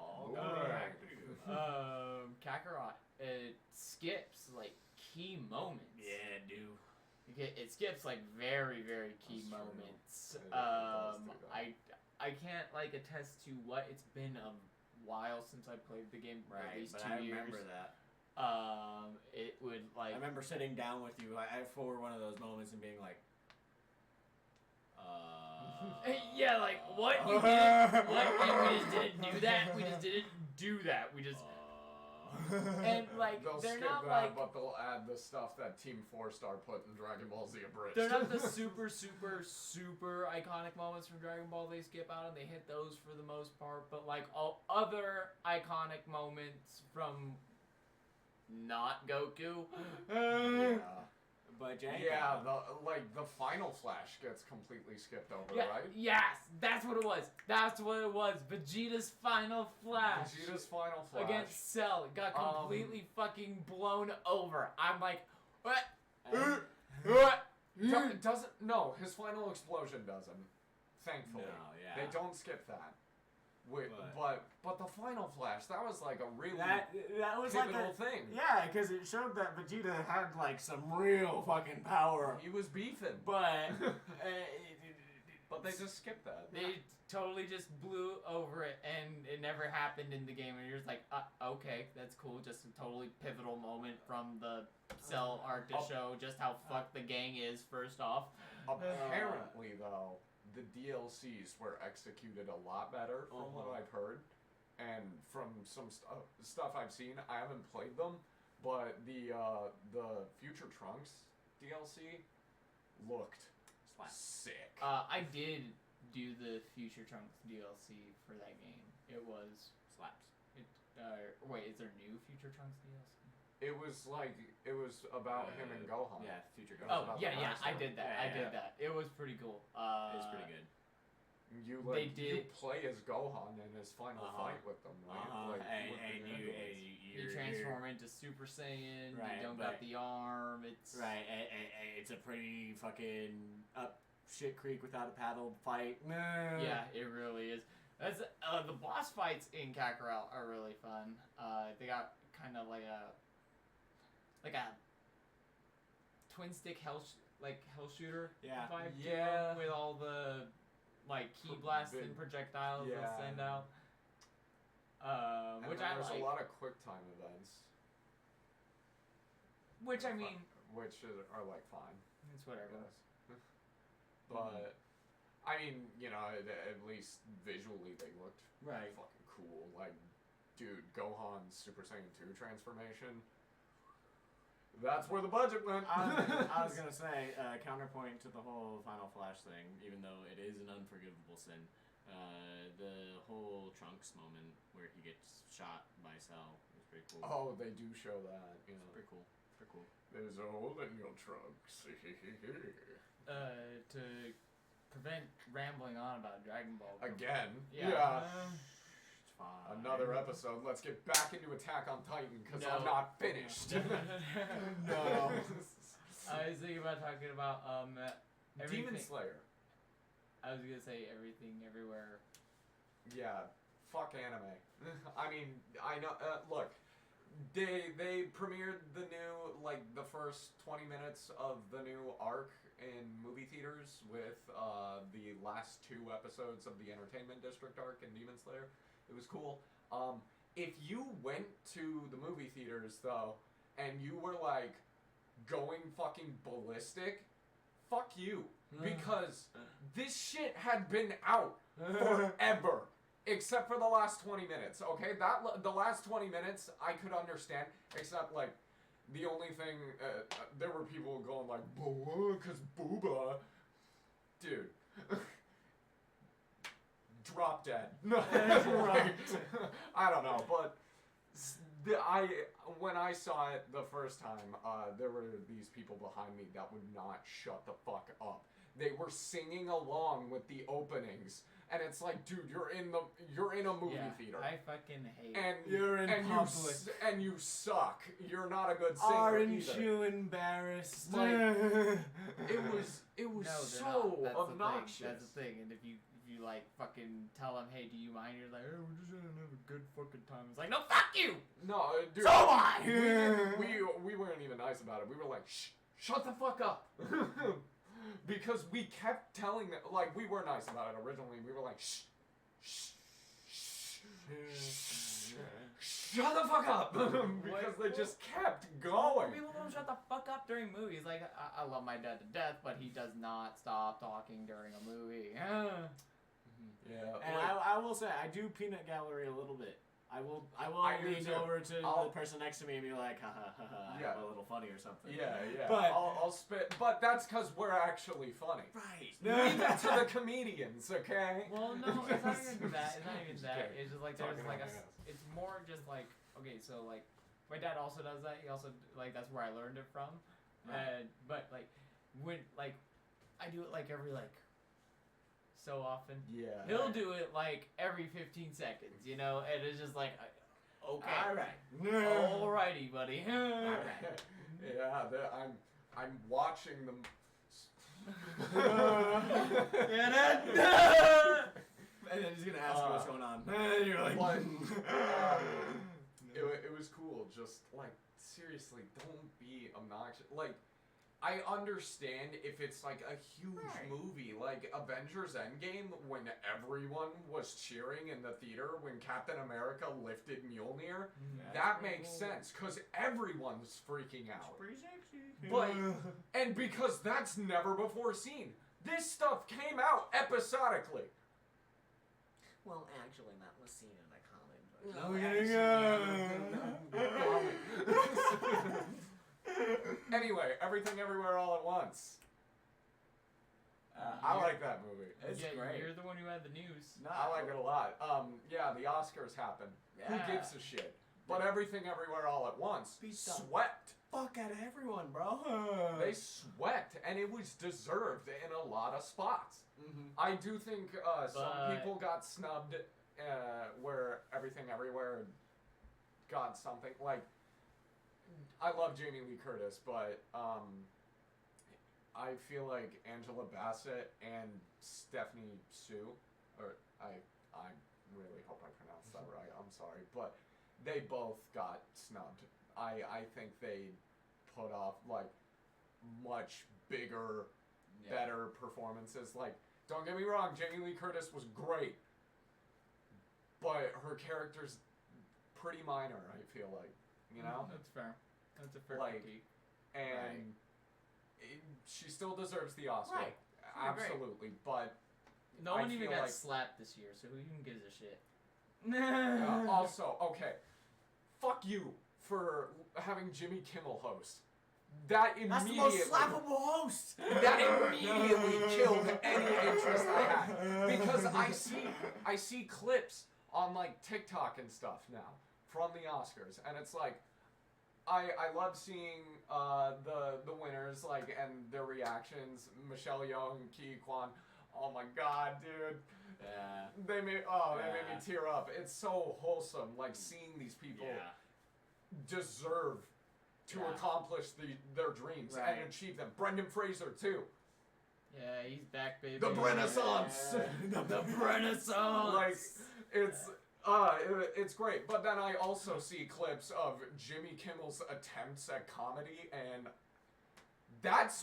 Kakarot. It skips like key moments. Yeah, dude. It skips like very, very key That's true. moments. It does do that. I can't like attest to what it's been a while since I played the game. At Right, least but 2 I years. remember that. It would like. I remember sitting down with you for one of those moments and being like, Yeah, like what you didn't. What? And we just didn't do that. We just didn't do that. We just. And like They'll they're skip not that, like. but they'll add the stuff that Team 4-Star put in Dragon Ball Z Abridged. They're not the super, super, super iconic moments from Dragon Ball they skip out and they hit those for the most part, but like all other iconic moments from not Goku. Yeah. But Janko. Yeah, the final flash gets completely skipped over, Yeah, right? yes, that's what it was. That's what it was. Vegeta's final flash. Vegeta's final flash. Against Cell got completely fucking blown over. I'm like, what? Doesn't no, his final explosion doesn't. Thankfully, No, yeah. they don't skip that. Wait, But- but the final flash, that was like a really That was pivotal like thing. Yeah, because it showed that Vegeta had like some real fucking power. He was beefing, But but they just skipped that. They totally just blew over it, and it never happened in the game. And you're just like, okay, that's cool. Just a totally pivotal moment from the Cell arc to show just how fucked the gang is. First off, Apparently, though, the DLCs were executed a lot better from what I've heard, and from some stuff I've seen. I haven't played them, but the Future Trunks DLC looked sick. I did do the Future Trunks DLC for that game. It was slaps. wait, is there new Future Trunks DLC? It was about him and Gohan. Yeah, Future Gohan. Oh about yeah, the yeah, last I one. did that. I did that. It was pretty cool. It's pretty good. You They you did- play as Gohan in his final fight with them, right? Like, with the And androids. You transform into Super Saiyan. Right, you don't but- got the arm. It's Right, and it's a pretty fucking up shit creek without a paddle fight. Yeah, it really is. That's the boss fights in Kakarot are really fun. They got kind of like a twin stick hell shooter Yeah. vibe to Yeah. them with all the like key blasts and projectiles Yeah. they'll send out. And Which then I there's like. a lot of quick time events, Which I mean, which are like fine. it's whatever. Yes. But I mean, you know, at least visually they looked Right. fucking cool. Like, dude, Gohan's Super Saiyan 2 transformation. That's where the budget went. I was gonna say, counterpoint to the whole Final Flash thing, even though it is an unforgivable sin, the whole Trunks moment where he gets shot by Cell is pretty cool. Oh, they do show that. You It's know, pretty cool. Pretty cool. there's a hole in your trunks. To prevent rambling on about Dragon Ball. Again. Yeah. It's fine. Another episode. Let's get back into Attack on Titan because No. I'm not finished. No. I was thinking about talking about everything. Demon Slayer. I was gonna say everything, everywhere. Yeah, fuck anime. I mean, I know. Look, they premiered the new the first 20 minutes of the new arc in movie theaters with the last 2 episodes of the Entertainment District arc in Demon Slayer. It was cool. If you went to the movie theaters though, and you were like going fucking ballistic, fuck you. Because this shit had been out forever, except for the last 20 minutes. Okay, the last 20 minutes I could understand, except like the only thing there were people going like, "Cause booba," dude. Drop dead. Right. I don't know, but when I saw it the first time, there were these people behind me that would not shut the fuck up. They were singing along with the openings, and it's like, dude, you're in a movie theater, I fucking hate. and You're in public. and you suck. You're not a good singer Aren't either. you embarrassed? Like, it was No, they're so not. That's obnoxious. The thing. That's the thing. And if you like fucking tell them, hey, do you mind? You're like, hey, we're just gonna have a good fucking time. It's like, no, fuck you. No, dude. So am I. We weren't even nice about it. We were like, shh, shut the fuck up. Because we kept telling them, like, we were nice about it originally. We were like, shh, shh, shh, shut the fuck up. Because they just kept going. People don't shut the fuck up during movies. Like, I love my dad to death, but he does not stop talking during a movie. Yeah. And I will say, I do peanut gallery a little bit. I will do lean too. over to I'll- the person next to me and be like, ha ha ha ha, Yeah. I'm a little funny or something. Yeah. But- I'll spit. But that's because we're actually funny. Right. Leave it to the comedians, okay? Well, no, it's not even that. It's not even that. kidding. It's just like Talking there's like about a. my ass. It's more just like okay, so like my dad also does that. He also like that's where I learned it from. Right. But like when like I do it like every like so often. Yeah. He'll do it like every 15 seconds, you know, and it's just like okay, All right. alrighty, buddy. Alright. Yeah, I'm watching them. And then he's gonna ask you what's going on. And you're like, But, it was cool. Just like seriously, don't be obnoxious. Like, I understand if it's like a huge Right. movie, like Avengers Endgame, when everyone was cheering in the theater when Captain America lifted Mjolnir. That makes sense because everyone's freaking out. Pretty sexy. But and because that's never before seen. This stuff came out episodically. well, actually, that was seen in a comic book. Anyway, Everything Everywhere All at Once. I like that movie. It's yeah, great. You're the one who had the news. I like it a lot. Yeah, the Oscars happened. Yeah. Who gives a shit? But Everything Everywhere All at Once Beat up. swept. Fuck out of everyone, bro. They swept, and it was deserved in a lot of spots. I do think some But- people got snubbed where Everything Everywhere got something. Like, I love Jamie Lee Curtis, but I feel like Angela Bassett and Stephanie Sue, or I really hope I pronounced that right, I'm sorry, but they both got snubbed. I think they put off like much bigger, better performances. Like, don't get me wrong, Jamie Lee Curtis was great, but her character's pretty minor, I feel like, you know? That's fair. That's a fair Like, critique. And she still deserves the Oscar. Right. Absolutely, but No I one even feel got like- slapped this year, so who even gives a shit? also, okay, fuck you for having Jimmy Kimmel host. That That's the most immediately, slappable host. that immediately killed any interest I had because I see clips on like TikTok and stuff now from the Oscars, and it's like I love seeing the winners like and their reactions. Michelle Yeoh and Ki Kwan. Oh my god, dude. Yeah. They made me tear up. It's so wholesome, like seeing these people deserve to accomplish their dreams Right. and achieve them. Brendan Fraser too. Yeah, he's back, baby. The Renaissance. The Renaissance. Like it's great. But then I also see clips of Jimmy Kimmel's attempts at comedy, and that's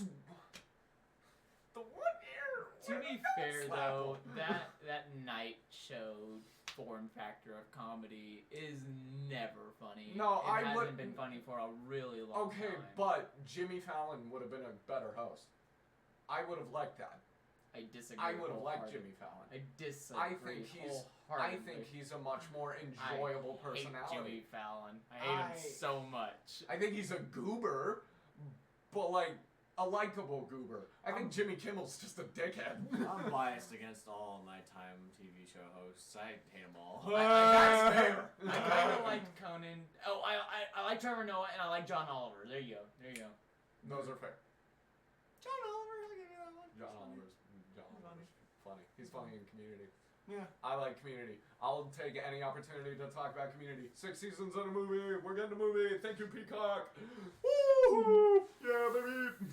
the 1 year. To where be they fair, slap though, him. that night show form factor of comedy is never funny. No, it I hasn't would- been funny for a really long Okay, time. but Jimmy Fallon would have been a better host. I would have liked that. I disagree. I would have liked wholeheartedly. Jimmy Fallon. I disagree. I think he's a much more enjoyable I hate Jimmy personality. Fallon. I hate him so much. I think he's a goober, but like a likable goober. I think Jimmy Kimmel's just a dickhead. I'm biased against all nighttime TV show hosts. I hate them all. That's fair. I kind of liked Conan. Oh, I like Trevor Noah and I like John Oliver. There you go. There you go. Those are fair. John Oliver, I'll give you that one. John Oliver's funny. He's funny in Community. Yeah. I like Community. I'll take any opportunity to talk about Community. 6 seasons in a movie. We're getting a movie. Thank you, Peacock. Woo! Yeah, baby.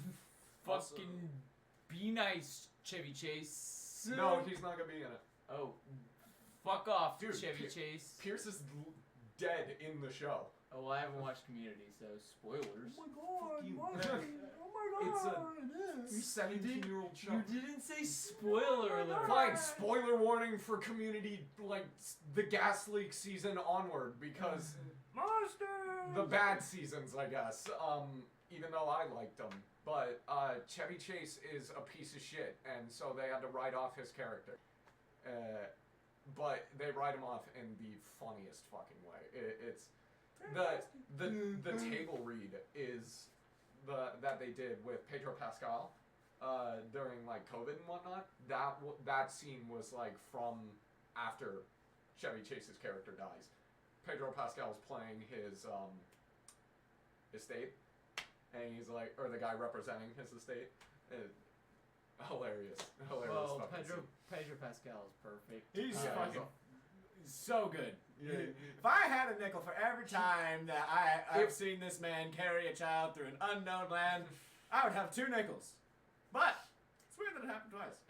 Fucking Be nice, Chevy Chase. No, he's not gonna be in it. Oh, fuck off, Dude, Chevy Chase. Pierce is dead in the show. Oh, well, I haven't watched Community, so spoilers. Fuck you. It's a It's a 17-year-old show. You didn't say spoiler alert. Fine, spoiler warning for Community, like, the gas leak season onward, because the bad seasons, I guess, even though I liked them. But, Chevy Chase is a piece of shit, and so they had to write off his character. But they write him off in the funniest fucking way. It's the table read is that they did with Pedro Pascal during like COVID and whatnot. That scene was like from after Chevy Chase's character dies. Pedro Pascal's playing his estate, and he's like, or the guy representing his estate. Hilarious. Well, fucking Pedro Pascal is perfect. He's Yeah, fucking he's so good. Yeah. If I had a nickel for every time that I've seen this man carry a child through an unknown land, I would have 2 nickels. But it's weird that it happened twice.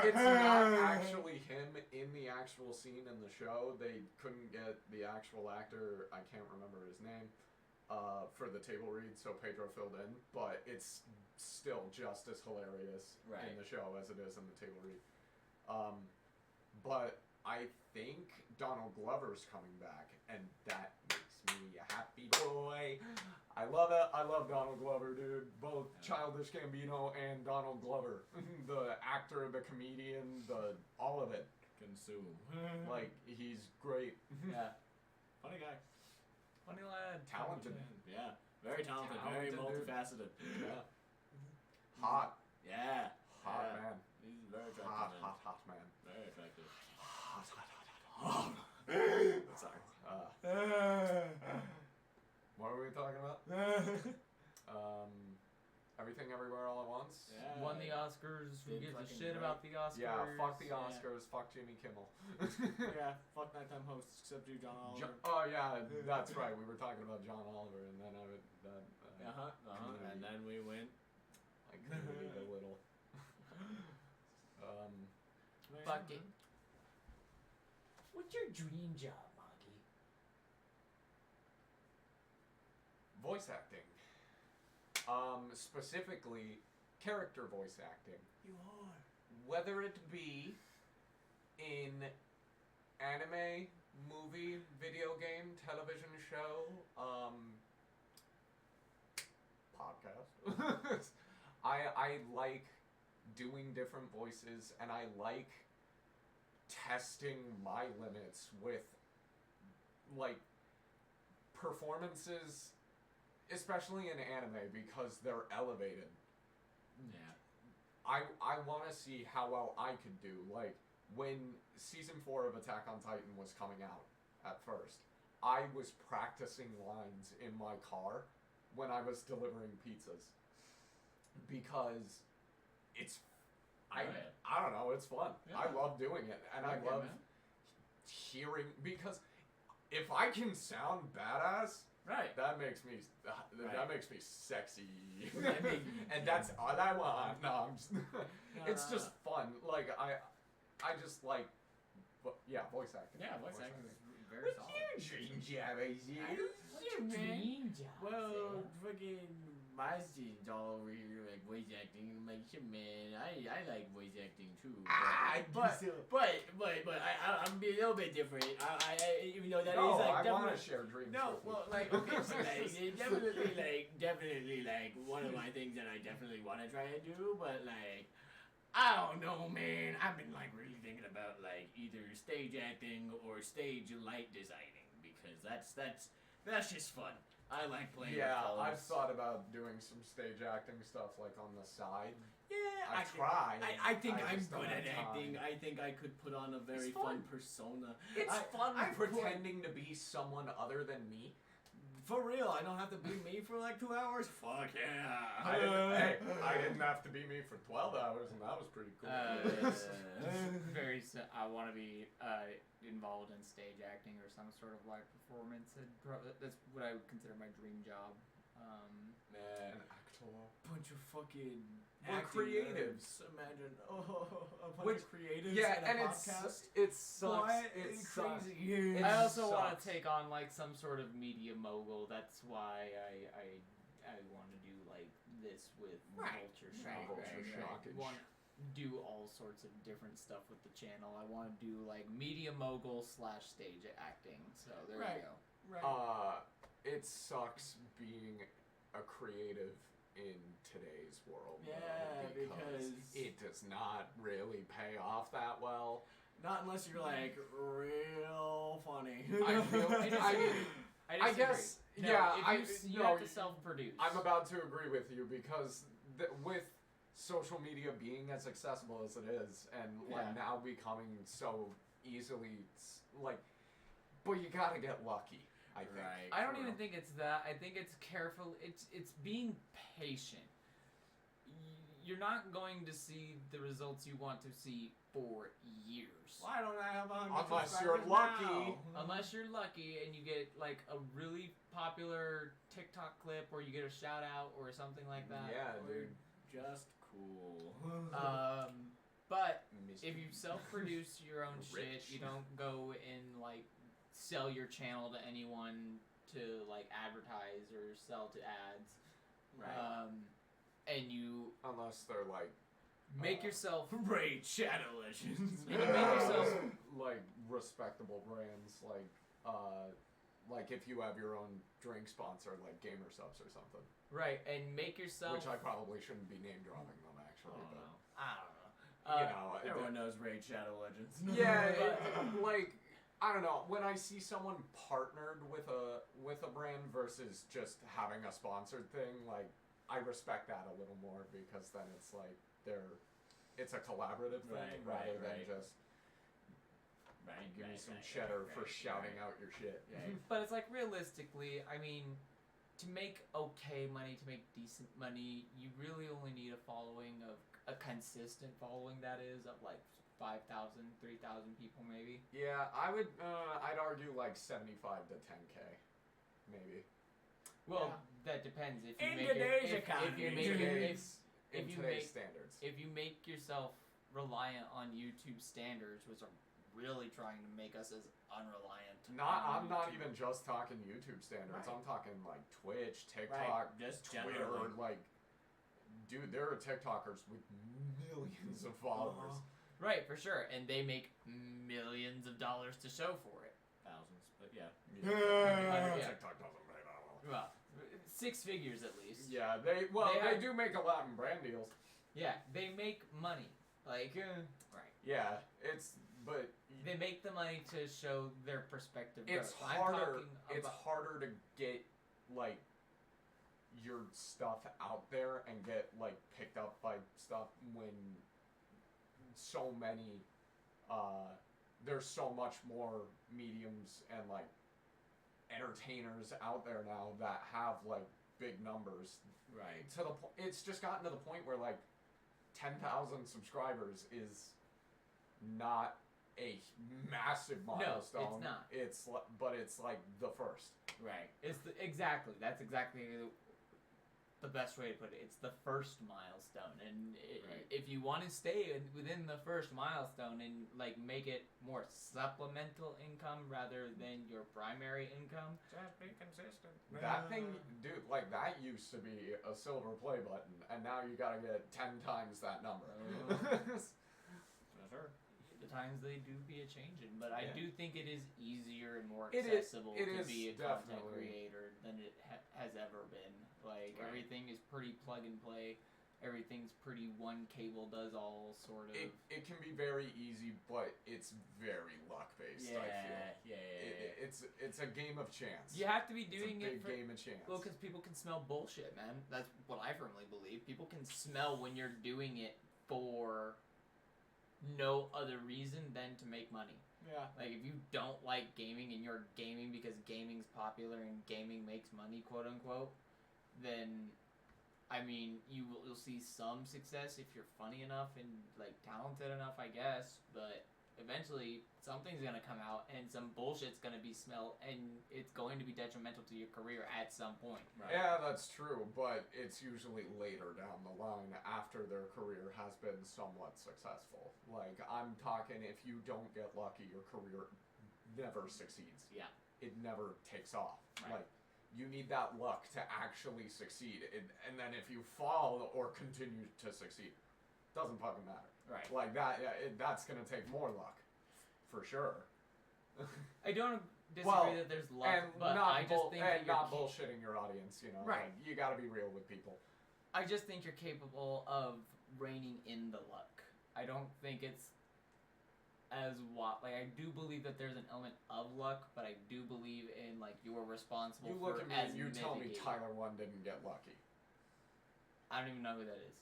It's not actually him in the actual scene in the show. They couldn't get the actual actor, I can't remember his name, for the table read, so Pedro filled in. But it's still just as hilarious in the show as it is in the table read. But I think Donald Glover's coming back, and that makes me a happy boy. I love it. I love Donald Glover, dude. Both Childish Gambino and Donald Glover. The actor, the comedian, all of it. Consume. Like, he's great. Yeah. Funny guy. Funny lad. Talented. Yeah. Very talented. Very Talented, dude. multifaceted. Yeah. Hot. Yeah. Hot Yeah. man. He's a very attractive man. Hot man. Very attractive. Hot. Sorry. What were we talking about? Everything Everywhere All at Once? Yeah. Won the Oscars. Who Did gives a fucking shit great. about the Oscars? Yeah, fuck the Yeah. Oscars, fuck Jimmy Kimmel. Yeah. Fuck nighttime hosts except you, John Oliver. Oh yeah, that's right. We were talking about John Oliver, and then And then we went. I contributed a little. Fuck it. What's your dream job, Moggy? Voice acting. Specifically, character voice acting. You are. Whether it be in anime, movie, video game, television show, podcast. I like doing different voices, and I like testing my limits with like performances, especially in anime, because they're elevated. Yeah. I want to see how well I could do. Like, when Season 4 of Attack on Titan was coming out at first, I was practicing lines in my car when I was delivering pizzas. Because it's... I don't know, it's fun. Yeah. I love doing it. And I love hearing... Because if I can sound badass... Right. That makes me sexy, Right. and that's all I want. No, I'm just, it's just fun. Like I just like, voice acting. Yeah, voice acting is very solid. What's your dream job, AZ? What's your dream job? Well, fucking my scenes all over here like voice acting. I'm like, shit, man, I like voice acting too. But I'm being a little bit different. I even though that is like I want to definitely. share dreams. No, with you. well, like, okay, so like, definitely, like, one of my things that I definitely want to try and do, but, like, I don't know, man. I've been, like, really thinking about, like, either stage acting or stage light designing, because that's just fun. I like playing with colors. I've thought about doing some stage acting stuff, like, on the side. Yeah, I try. I think I'm just don't good at have acting. time. I think I could put on a very fun persona. It's fun I pretending to be someone other than me. For real, I don't have to be me for like 2 hours? Fuck yeah. I didn't have to be me for 12 hours, and that was pretty cool. I want to be involved in stage acting or some sort of live performance. That's what I would consider my dream job. An actor. Bunch of fucking Or acting creatives. nerds. Imagine a bunch Which- of creatives Yeah, in a and podcast. it sucks. What? It It's sucks. crazy. It I also want sucks. to take on like some sort of media mogul. That's why I want to do like this with Vulture Shock. Shockage. I want to do all sorts of different stuff with the channel. I want to do like media mogul / stage acting. So there Right. you go. Right. It sucks being a creative in today's world. though, Yeah, because- it does not really pay off that well. Not unless you're like real funny. I feel. I disagree. guess. No, Yeah. if you no, have to self-produce. I'm about to agree with you because with social media being as accessible as it is, and like Yeah. now becoming so easily like, but you gotta get lucky. I think. Right. I don't for even real. think it's that. I think it's careful. It's being patient. You're not going to see the results you want to see for years. Why don't I have 100 Unless you're subscribers lucky. now? Unless you're lucky and you get like a really popular TikTok clip or you get a shout out or something like that. Yeah, Or dude. just cool. But Mr. if you self-produce your own shit, Rich. you don't go and like sell your channel to anyone to like advertise or sell to ads. Right. And you Unless they're like make yourself Raid Shadow Legends. You can make yourself like respectable brands, like if you have your own drink sponsor, like Gamer Subs or something. right and make yourself. Which I probably shouldn't be name dropping them actually, Oh, but no. I don't know. you know, Everyone knows Raid Shadow Legends. yeah, But- like I don't know. When I see someone partnered with a brand versus just having a sponsored thing, like I respect that a little more because then it's like it's a collaborative thing rather than just give me some cheddar for shouting out your shit. But it's like realistically, I mean, to make okay money, to make decent money, you really only need a following of a consistent following that is of like 5,000, 3,000 people maybe. Yeah, I would. I'd argue like 75 to 10K, maybe. Well, that depends. If you In make today's it, if you economy. make it, In if you today's make- standards. if you make yourself reliant on YouTube standards, which are really trying to make us as unreliant. on I'm not YouTube. even just talking YouTube standards. Right. I'm talking like Twitch, TikTok, Right, just Twitter. generally. Like, dude, there are TikTokers with millions of followers. Right, for sure, and they make millions of dollars to show for it. Thousands, but yeah. Yeah. TikTok doesn't pay that well. Well, 6 figures at least. Yeah, They they have- do make a lot in brand deals. Yeah, they make money. Like, right. Yeah, but They make the money to show their perspective. it's growth. I'm harder. talking It's about- harder to get like your stuff out there and get like picked up by stuff when so many there's so much more mediums and like entertainers out there now that have like big numbers. Right. To the it's just gotten to the point where like 10,000 subscribers is not a massive milestone. not. But it's like the first. Right. Exactly. That's exactly the best way to put it. It's the first milestone, and Right. if you want to stay within the first milestone and like make it more supplemental income rather than your primary income, Just be consistent. That thing, dude, like that used to be a silver play button, and now you gotta get 10 times that number. Sure. the times they do be a changing. But I Yeah. do think it is easier and more It is- accessible it to is be a content definitely. creator than it has ever been. Like Right. everything is pretty plug and play. Everything's pretty one cable does all sort of. It can be very easy, but it's very luck based. I feel. It's a game of chance. You have to be It's a doing big it for. game of chance. Well, because people can smell bullshit, man. That's what I firmly believe. People can smell when you're doing it for no other reason than to make money. Yeah. Like, if you don't like gaming and you're gaming because gaming's popular and gaming makes money, quote unquote, then, I mean, you'll see some success if you're funny enough and, like, talented enough, I guess, but eventually something's gonna come out and some bullshit's gonna be smelled and it's going to be detrimental to your career at some point. Right. Yeah, that's true, but it's usually later down the line after their career has been somewhat successful. Like, I'm talking if you don't get lucky, your career never succeeds. Yeah. It never takes off. Right. Like, you need that luck to actually succeed. And then if you fall or continue to succeed, doesn't fucking matter. Right. Like, that's gonna take more luck. For sure. I don't disagree that there's luck, but I just think that not bullshitting your audience, you know. Right. Like, you gotta be real with people. I just think you're capable of reining in the luck. I don't think it's as like I do believe that there's an element of luck, but I do believe in like you're responsible You look for at me as and you tell me mitigating. Tyler 1 didn't get lucky. I don't even know who that is.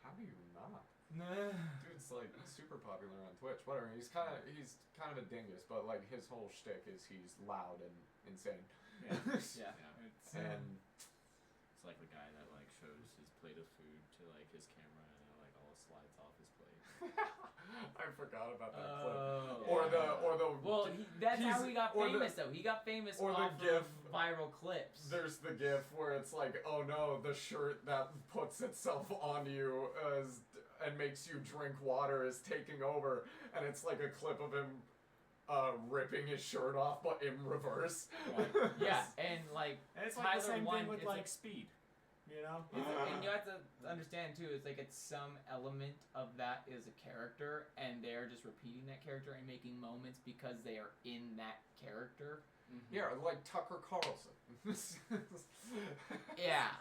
How do you not? Nah. Dude's like super popular on Twitch. Whatever. He's kind of a dingus, but like his whole shtick is he's loud and insane. Yeah. Yeah. Yeah. It's, And It's like the guy that like shows his plate of food to like his camera and it like all slides off his plate. I forgot about that clip. oh. Or the Well, that's how he's- he got or the- famous, though. He got famous or the off gif- of viral clips. There's the gif where it's like, oh no, the shirt that puts itself on you and makes you drink water is taking over, and it's like a clip of him ripping his shirt off, but in reverse. Right. Yeah, and like And it's like Tyler the same one, thing with it's like Speed. You know? and you have to understand too, it's like it's some element of that is a character, and they're just repeating that character and making moments because they are in that character. Mm-hmm. Yeah, like Tucker Carlson. Yeah.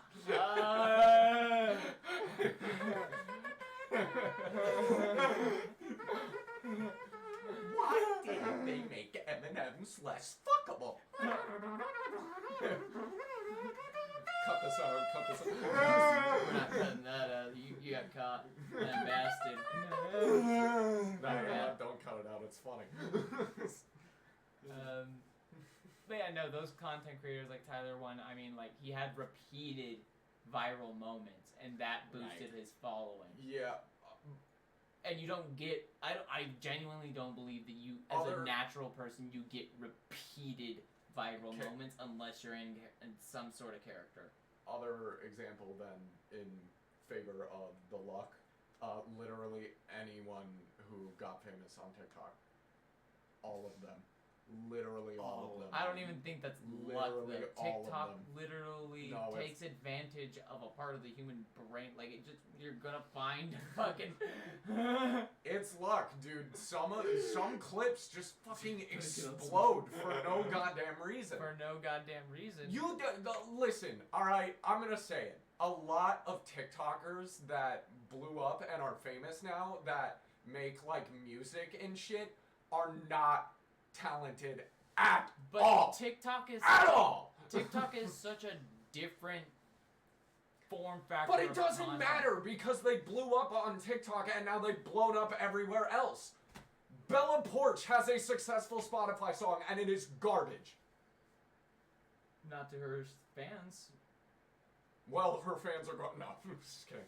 Why didn't they make M&M's less fuckable? Cut this out. We're not cutting that out. You got caught, that bastard. Nah, don't cut it out. It's funny. But yeah, no, those content creators like Tyler one, I mean, like he had repeated viral moments, and that boosted his following. Yeah. And you don't get, I genuinely don't believe that you, as a natural person, you get repeated viral moments unless you're in some sort of character. Other example then in favor of the luck, literally anyone who got famous on TikTok. All of them. Literally all of them. I don't even think that's luck. Literally Though. all of TikTok them. literally No, takes advantage of a part of the human brain. Like it just, you're gonna find fucking. It's luck, dude. Some clips just fucking explode for no goddamn reason. For no goddamn reason. Listen, alright, I'm gonna say it. A lot of TikTokers that blew up and are famous now that make like music and shit are not talented at all. TikTok is At all! TikTok is such a different form factor. But it of doesn't content. matter because they blew up on TikTok and now they've blown up everywhere else. Bella Porch has a successful Spotify song and it is garbage. Not to her fans. Well, her fans are going. No, I'm just kidding.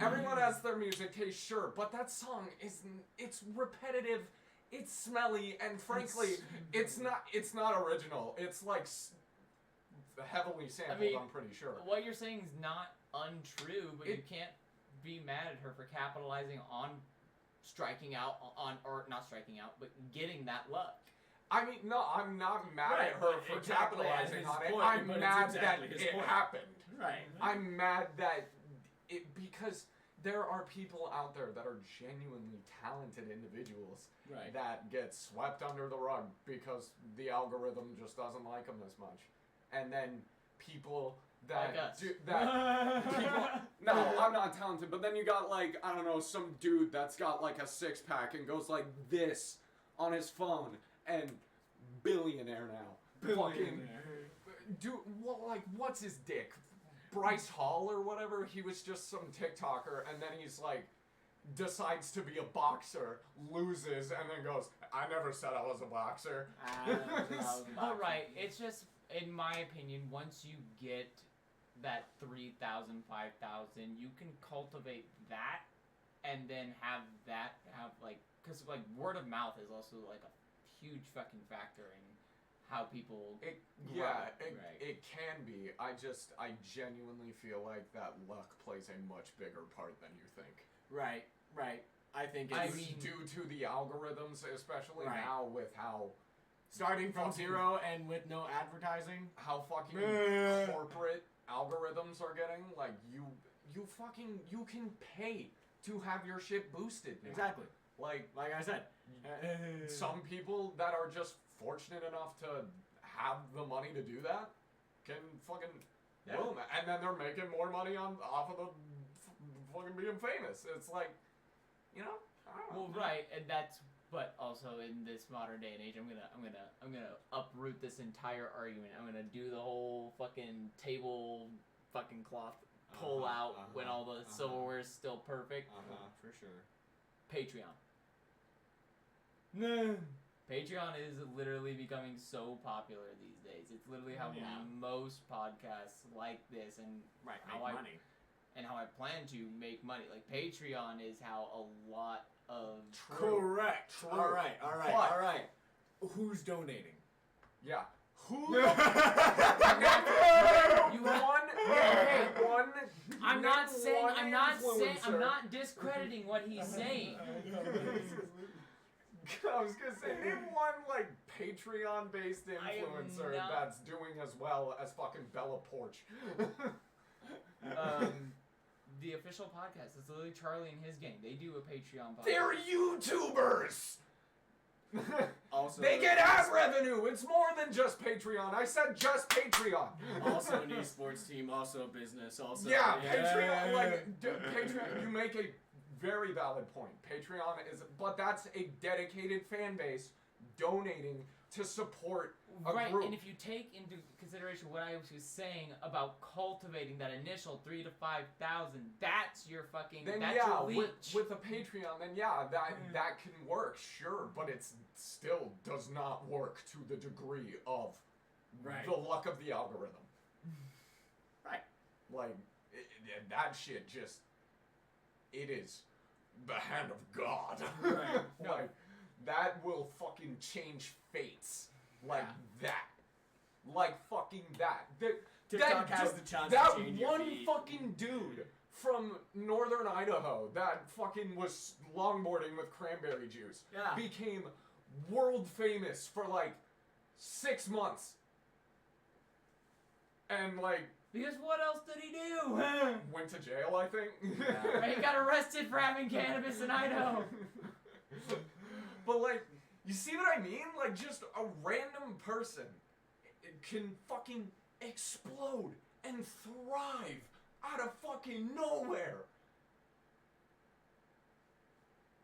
Everyone has their music taste, sure, but that song it's repetitive, it's smelly, and frankly, it's not original. It's like heavily sampled. I'm pretty sure. What you're saying is not untrue, but you can't be mad at her for capitalizing on striking out on, or not striking out, but getting that luck. I mean, no, I'm not mad at her for capitalizing on it. I'm mad that it happened. Right. I'm mad that because there are people out there that are genuinely talented individuals that get swept under the rug because the algorithm just doesn't like them as much. And then people that like us. do that no, I'm not talented, but then you got like, I don't know, some dude that's got like a six-pack and goes like this on his phone and billionaire now. Fucking dude, well, like what's his dick? Bryce Hall or whatever, he was just some TikToker, and then he's like, decides to be a boxer, loses, and then goes, I never said I was a boxer. Alright, it's just, in my opinion, once you get that 3,000, 5,000, you can cultivate that and then have like, because like word of mouth is also like a huge fucking factor in how people grow. It can be. I genuinely feel like that luck plays a much bigger part than you think. Right. I think it's due to the algorithms, especially now with how starting from zero and with no advertising, how fucking corporate algorithms are getting. Like you can pay to have your shit boosted now. Exactly. Like I said, some people that are just fortunate enough to have the money to do that can fucking boom, and then they're making more money off of the fucking being famous. It's like, you know. I don't know. Well, right, and that's. But also in this modern day and age, I'm gonna uproot this entire argument. I'm gonna do the whole fucking table fucking cloth pull out when all the silverware is still perfect. For sure. Patreon. Patreon is literally becoming so popular these days. It's literally how most podcasts like this and how I plan to make money. Like Patreon is how a lot of Correct. True. All right. Who's donating? Yeah. Who? You one. I'm not discrediting what he's saying. I was gonna say, name one like Patreon-based influencer that's doing as well as fucking Bella Porch. The official podcast. It's literally Charlie and his gang. They do a Patreon podcast. They're YouTubers. Also, they get ad revenue. It's more than just Patreon. I said just Patreon. Also an esports team. Also a business. Also Patreon. Patreon. You make a very valid point. Patreon but that's a dedicated fan base donating to support a group. And if you take into consideration what I was saying about cultivating that initial 3,000 to 5,000, that's your fucking your leech. With a Patreon, then that can work, sure, but it still does not work to the degree of the luck of the algorithm. Right. Like that shit just it is the hand of God. Right. Like that will fucking change fates. Like that. Like fucking that. TikTok has the chance that to change one your feed. fucking dude from northern Idaho that fucking was longboarding with cranberry juice became world famous for like 6 months. And like because what else did he do? went to jail, I think. He got arrested for having cannabis in Idaho. But like, you see what I mean? Like, just a random person can fucking explode and thrive out of fucking nowhere.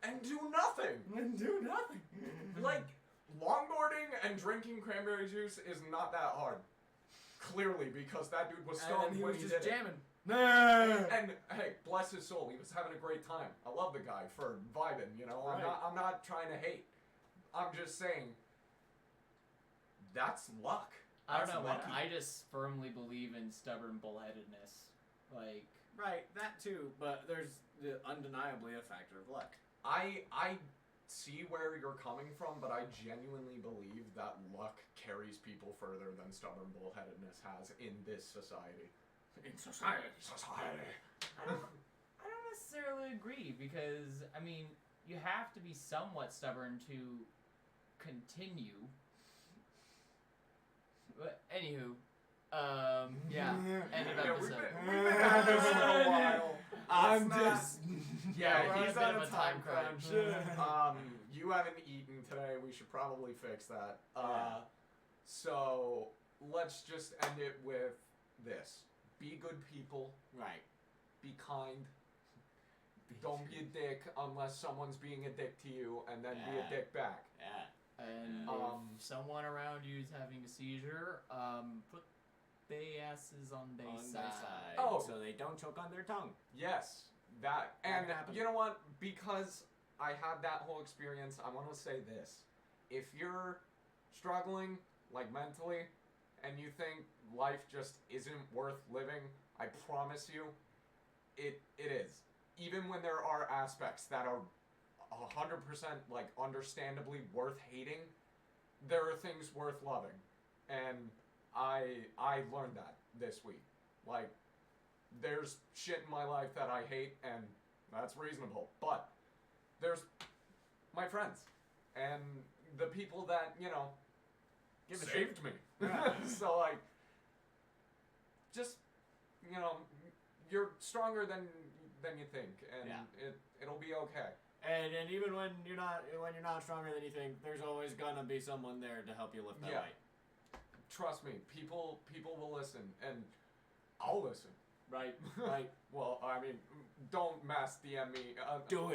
And do nothing. Like, longboarding and drinking cranberry juice is not that hard. Clearly, because that dude was stoned and he when was he just did jamming. And hey, bless his soul, he was having a great time. I love the guy for vibing, you know. Right. I'm not trying to hate. I'm just saying that's luck. I don't know, man. lucky. I just firmly believe in stubborn bullheadedness. Like Right, that too, but there's undeniably a factor of luck. I see where you're coming from, but I genuinely believe that luck carries people further than stubborn bullheadedness has in this society. In society. I don't necessarily agree because I mean you have to be somewhat stubborn to continue. But anywho, end of episode. We've been at this for a while. I'm Let's just... Yeah, he's we're on on a time crunch. You haven't eaten today. We should probably fix that. So let's just end it with this: be good people. Right. Be kind. Don't be a dick unless someone's being a dick to you, and then be a dick back. Yeah. And if someone around you is having a seizure, put they asses on their side. Oh. So they don't choke on their tongue. Yes, that. And happened. you know what? Because I had that whole experience, I want to say this. If you're struggling, like mentally, and you think life just isn't worth living, I promise you, it is. Even even when there are aspects that are 100% like understandably worth hating, there are things worth loving, and I learned that this week. Like, there's shit in my life that I hate, and that's reasonable, but there's my friends and the people that, you know, saved me. So, like, just, you know, you're stronger than you think, and it'll be okay. And even when you're not stronger than you think, there's always gonna be someone there to help you lift that weight. Trust me, people will listen, and I'll listen. Right. Well, I mean, don't mass DM me. Do it.